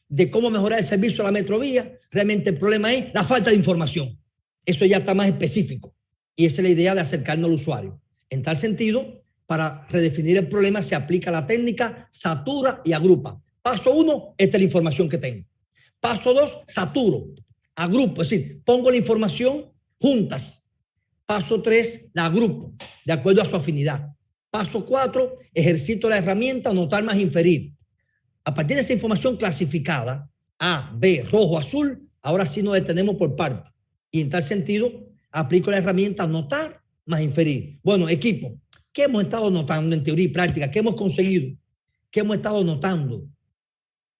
Speaker 1: de cómo mejorar el servicio a la metrovía. Realmente el problema es la falta de información. Eso ya está más específico. Y esa es la idea de acercarnos al usuario. En tal sentido, para redefinir el problema se aplica la técnica satura y agrupa. Paso 1, esta es la información que tengo. Paso 2, saturo, agrupo, es decir, pongo la información juntas. Paso 3, la agrupo de acuerdo a su afinidad. Paso 4, ejercito la herramienta anotar más inferir. A partir de esa información clasificada, A, B, rojo, azul, ahora sí nos detenemos por parte. Y en tal sentido, aplico la herramienta anotar más inferir. Bueno, equipo, ¿qué hemos estado notando en teoría y práctica? ¿Qué hemos conseguido? ¿Qué hemos estado notando?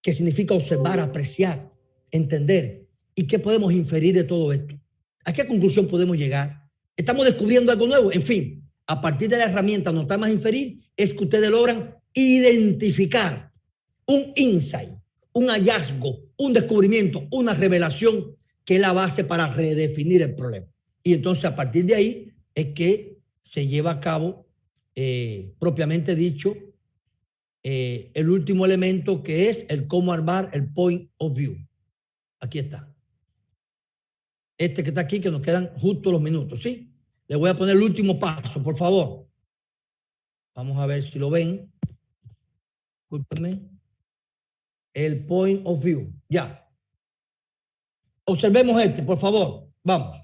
Speaker 1: ¿Qué significa observar, apreciar, entender? ¿Y qué podemos inferir de todo esto? ¿A qué conclusión podemos llegar? ¿Estamos descubriendo algo nuevo? En fin, a partir de la herramienta anotar más inferir, es que ustedes logran identificar un insight, un hallazgo, un descubrimiento, una revelación que es la base para redefinir el problema. Y entonces a partir de ahí es que se lleva a cabo, propiamente dicho, el último elemento que es el cómo armar el point of view. Aquí está. Este que está aquí, que nos quedan justo los minutos, ¿sí? Le voy a poner el último paso, por favor. Vamos a ver si lo ven. Discúlpenme. El point of view. Ya. Observemos este, por favor. Vamos.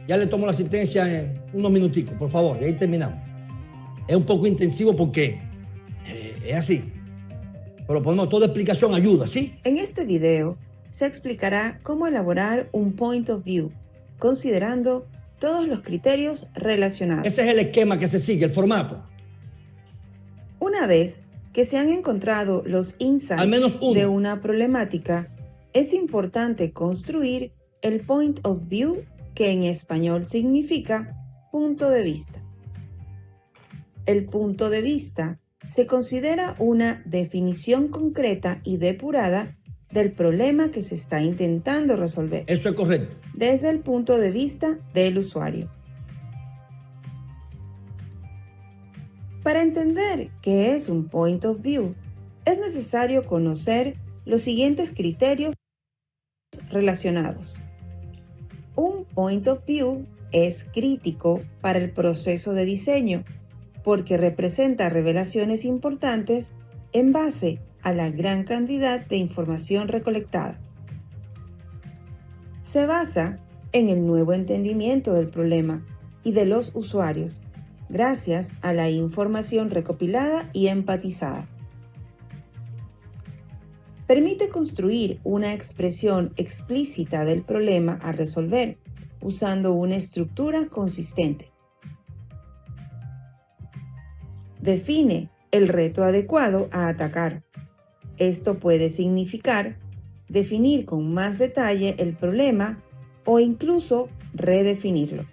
Speaker 1: Ya le tomo la asistencia en unos minuticos, por favor. Y ahí terminamos. Es un poco intensivo porque es así. Pero ponemos toda explicación ayuda, ¿sí?
Speaker 14: En este video se explicará cómo elaborar un point of view, considerando todos los criterios relacionados.
Speaker 1: Ese es el esquema que se sigue, el formato.
Speaker 14: Una vez que se han encontrado los insights
Speaker 1: al menos uno
Speaker 14: de una problemática, es importante construir el point of view, que en español significa punto de vista. El punto de vista se considera una definición concreta y depurada del problema que se está intentando resolver.
Speaker 1: Eso es correcto.
Speaker 14: Desde el punto de vista del usuario. Para entender qué es un point of view, es necesario conocer los siguientes criterios relacionados. Un point of view es crítico para el proceso de diseño porque representa revelaciones importantes en base a la gran cantidad de información recolectada. Se basa en el nuevo entendimiento del problema y de los usuarios, gracias a la información recopilada y empatizada. Permite construir una expresión explícita del problema a resolver, usando una estructura consistente. Define el reto adecuado a atacar. Esto puede significar definir con más detalle el problema o incluso redefinirlo.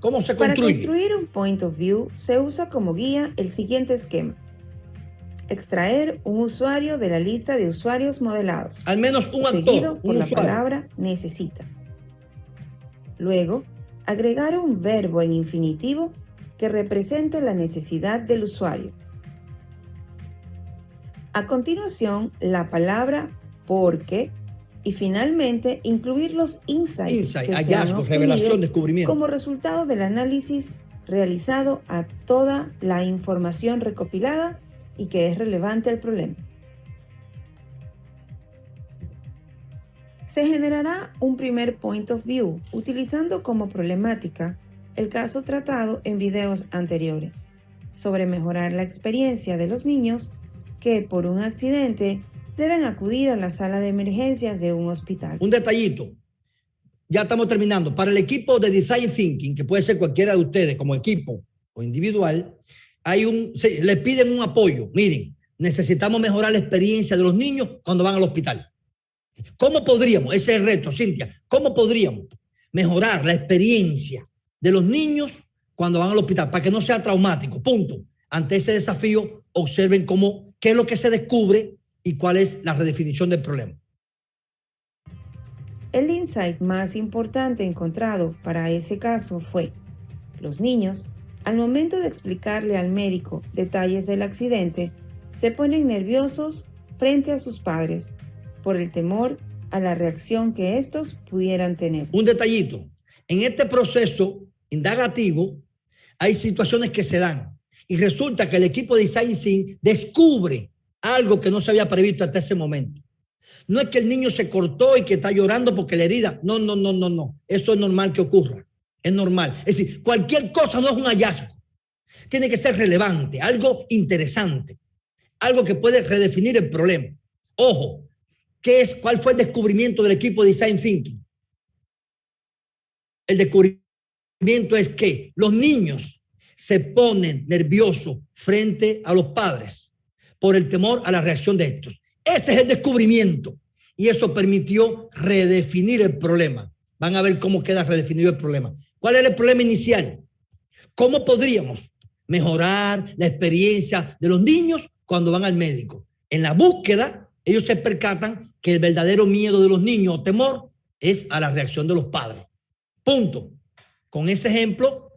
Speaker 1: ¿Cómo se
Speaker 14: construye? Para construir un point of view se usa como guía el siguiente esquema. Extraer un usuario de la lista de usuarios modelados.
Speaker 1: Al menos un actor,
Speaker 14: seguido por la
Speaker 1: usuario.
Speaker 14: palabra necesita. Luego, agregar un verbo en infinitivo que represente la necesidad del usuario. A continuación, la palabra porque y finalmente incluir los insights que
Speaker 1: hallazgos, revelación, descubrimiento
Speaker 14: como resultado del análisis realizado a toda la información recopilada y que es relevante al problema. Se generará un primer point of view utilizando como problemática el caso tratado en videos anteriores sobre mejorar la experiencia de los niños que por un accidente deben acudir a la sala de emergencias de un hospital.
Speaker 1: Un detallito, ya estamos terminando. Para el equipo de Design Thinking, que puede ser cualquiera de ustedes como equipo o individual, les piden un apoyo. Miren, necesitamos mejorar la experiencia de los niños cuando van al hospital. ¿Cómo podríamos, ese es el reto, Cintia, cómo podríamos mejorar la experiencia de los niños cuando van al hospital para que no sea traumático? Punto. Ante ese desafío, observen qué es lo que se descubre y cuál es la redefinición del problema.
Speaker 14: El insight más importante encontrado para ese caso fue: los niños, al momento de explicarle al médico detalles del accidente, se ponen nerviosos frente a sus padres por el temor a la reacción que estos pudieran tener.
Speaker 1: Un detallito, en este proceso indagativo hay situaciones que se dan y resulta que el equipo de Design Thinking descubre algo que no se había previsto hasta ese momento. No es que el niño se cortó y que está llorando porque la herida. No. Eso es normal que ocurra. Es normal. Es decir, cualquier cosa no es un hallazgo. Tiene que ser relevante, algo interesante, algo que puede redefinir el problema. Ojo, ¿cuál fue el descubrimiento del equipo de Design Thinking? El descubrimiento es que los niños se ponen nerviosos frente a los padres por el temor a la reacción de estos. Ese es el descubrimiento. Y eso permitió redefinir el problema. Van a ver cómo queda redefinido el problema. ¿Cuál era el problema inicial? ¿Cómo podríamos mejorar la experiencia de los niños cuando van al médico? En la búsqueda, ellos se percatan que el verdadero miedo de los niños o temor es a la reacción de los padres. Punto. Con ese ejemplo,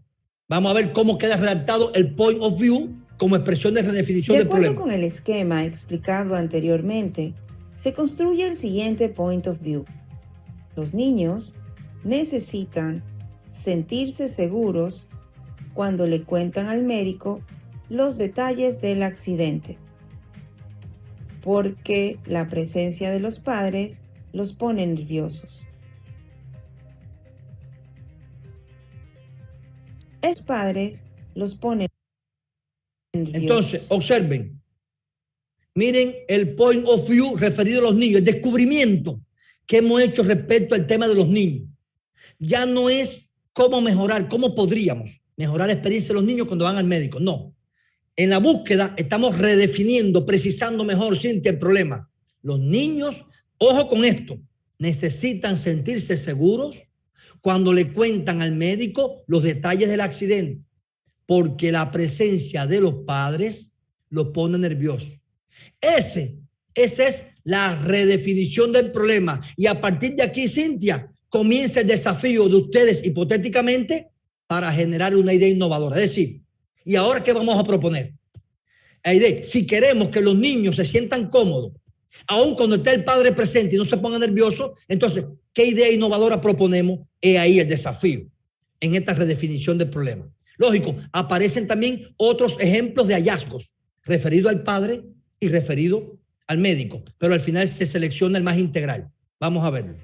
Speaker 1: vamos a ver cómo queda redactado el point of view como expresión de redefinición del problema.
Speaker 14: De acuerdo con el esquema explicado anteriormente, se construye el siguiente point of view. Los niños necesitan sentirse seguros cuando le cuentan al médico los detalles del accidente, porque la presencia de los padres los pone nerviosos. Los padres los ponen nerviosos.
Speaker 1: Entonces, observen. Miren el point of view referido a los niños, el descubrimiento que hemos hecho respecto al tema de los niños. Ya no es cómo mejorar, cómo podríamos mejorar la experiencia de los niños cuando van al médico. No. En la búsqueda estamos redefiniendo, precisando mejor, Cintia, el problema. Los niños, ojo con esto, necesitan sentirse seguros cuando le cuentan al médico los detalles del accidente, porque la presencia de los padres los pone nerviosos. Esa es la redefinición del problema. Y a partir de aquí, Cintia, comienza el desafío de ustedes hipotéticamente para generar una idea innovadora. Es decir, ¿y ahora qué vamos a proponer? Aide, si queremos que los niños se sientan cómodos, aun cuando esté el padre presente y no se ponga nervioso, entonces, ¿Qué idea innovadora proponemos? Es ahí el desafío en esta redefinición del problema. Lógico, aparecen también otros ejemplos de hallazgos referido al padre y referido al médico, pero al final se selecciona el más integral. Vamos a verlo.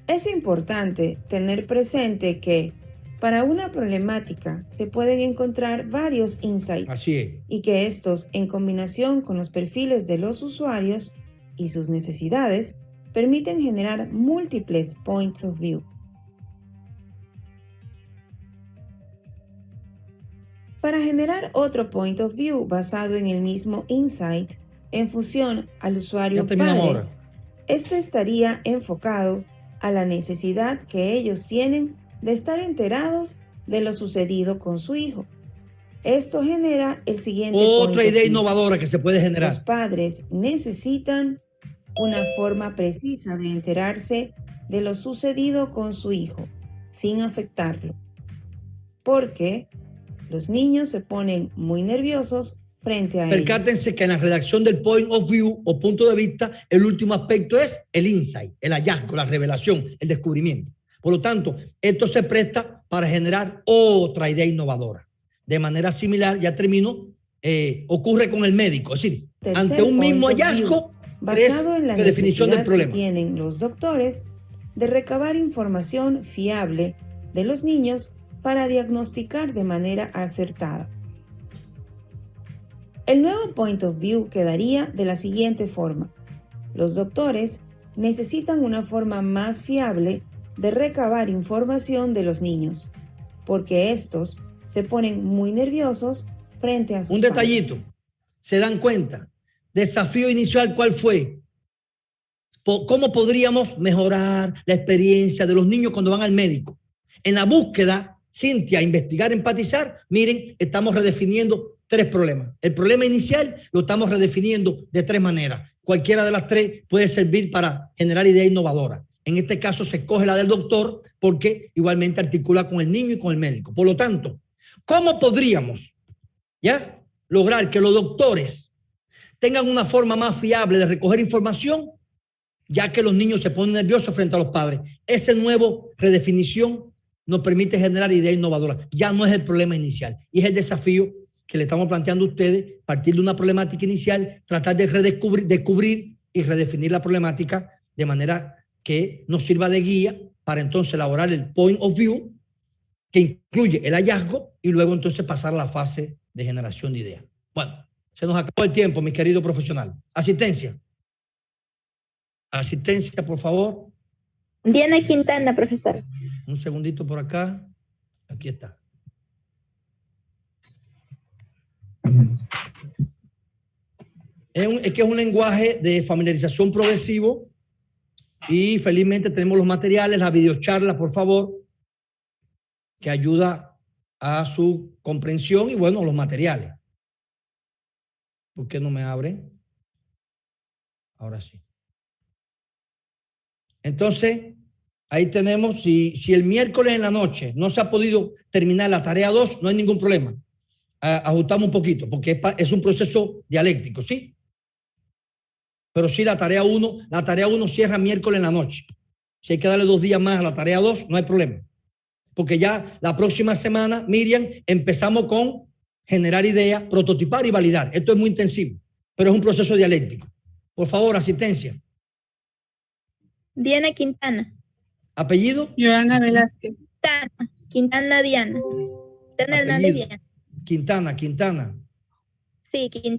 Speaker 14: Es importante tener presente que para una problemática se pueden encontrar varios insights.
Speaker 1: Así es.
Speaker 14: Y que estos, en combinación con los perfiles de los usuarios y sus necesidades, permiten generar múltiples points of view. Para generar otro point of view basado en el mismo insight, en función al usuario padres, este estaría enfocado a la necesidad que ellos tienen de estar enterados de lo sucedido con su hijo. Esto genera el siguiente
Speaker 1: otra idea innovadora que se puede generar.
Speaker 14: Los padres necesitan una forma precisa de enterarse de lo sucedido con su hijo, sin afectarlo. Porque los niños se ponen muy nerviosos frente a ellos.
Speaker 1: Percátense que en la redacción del point of view o punto de vista, el último aspecto es el insight, el hallazgo, la revelación, el descubrimiento. Por lo tanto, esto se presta para generar otra idea innovadora. De manera similar, ya termino, ocurre con el médico. Es decir, ante un mismo hallazgo,
Speaker 14: basado en la
Speaker 1: definición del problema
Speaker 14: que tienen los doctores de recabar información fiable de los niños para diagnosticar de manera acertada. El nuevo point of view quedaría de la siguiente forma. Los doctores necesitan una forma más fiable de recabar información de los niños, porque estos se ponen muy nerviosos frente a sus
Speaker 1: Un detallito,
Speaker 14: padres.
Speaker 1: ¿Se dan cuenta? Desafío inicial, ¿cuál fue? ¿Cómo podríamos mejorar la experiencia de los niños cuando van al médico? En la búsqueda, Cintia, investigar, empatizar, miren, estamos redefiniendo 3 problemas. El problema inicial lo estamos redefiniendo de 3 maneras. Cualquiera de las 3 puede servir para generar ideas innovadoras. En este caso se escoge la del doctor porque igualmente articula con el niño y con el médico. Por lo tanto, ¿cómo podríamos lograr que los doctores tengan una forma más fiable de recoger información, ya que los niños se ponen nerviosos frente a los padres? Esa nueva redefinición nos permite generar ideas innovadoras. Ya no es el problema inicial y es el desafío que le estamos planteando a ustedes, partir de una problemática inicial, tratar de descubrir y redefinir la problemática de manera que nos sirva de guía para entonces elaborar el point of view, que incluye el hallazgo, y luego entonces pasar a la fase de generación de ideas. Bueno, se nos acabó el tiempo, mi querido profesional. Asistencia. Asistencia, por favor.
Speaker 13: Diana Quintana, profesor.
Speaker 1: Un segundito por acá. Aquí está. Es que es un lenguaje de familiarización progresivo y felizmente tenemos los materiales, la videocharla, por favor, que ayuda a su comprensión y bueno, los materiales. ¿Por qué no me abre? Ahora sí. Entonces, ahí tenemos, si el miércoles en la noche no se ha podido terminar la tarea 2, no hay ningún problema. Ajustamos un poquito, porque es un proceso dialéctico, ¿sí? Pero sí la tarea 1 cierra miércoles en la noche. Si hay que darle 2 días más a la tarea 2, no hay problema. Porque ya la próxima semana, Miriam, empezamos con generar ideas, prototipar y validar. Esto es muy intensivo, pero es un proceso dialéctico. Por favor, asistencia.
Speaker 13: Diana Quintana.
Speaker 1: ¿Apellido?
Speaker 6: Joana Velázquez.
Speaker 13: Quintana Diana. Quintana Hernández Diana.
Speaker 1: Quintana.
Speaker 13: Sí, Quintana.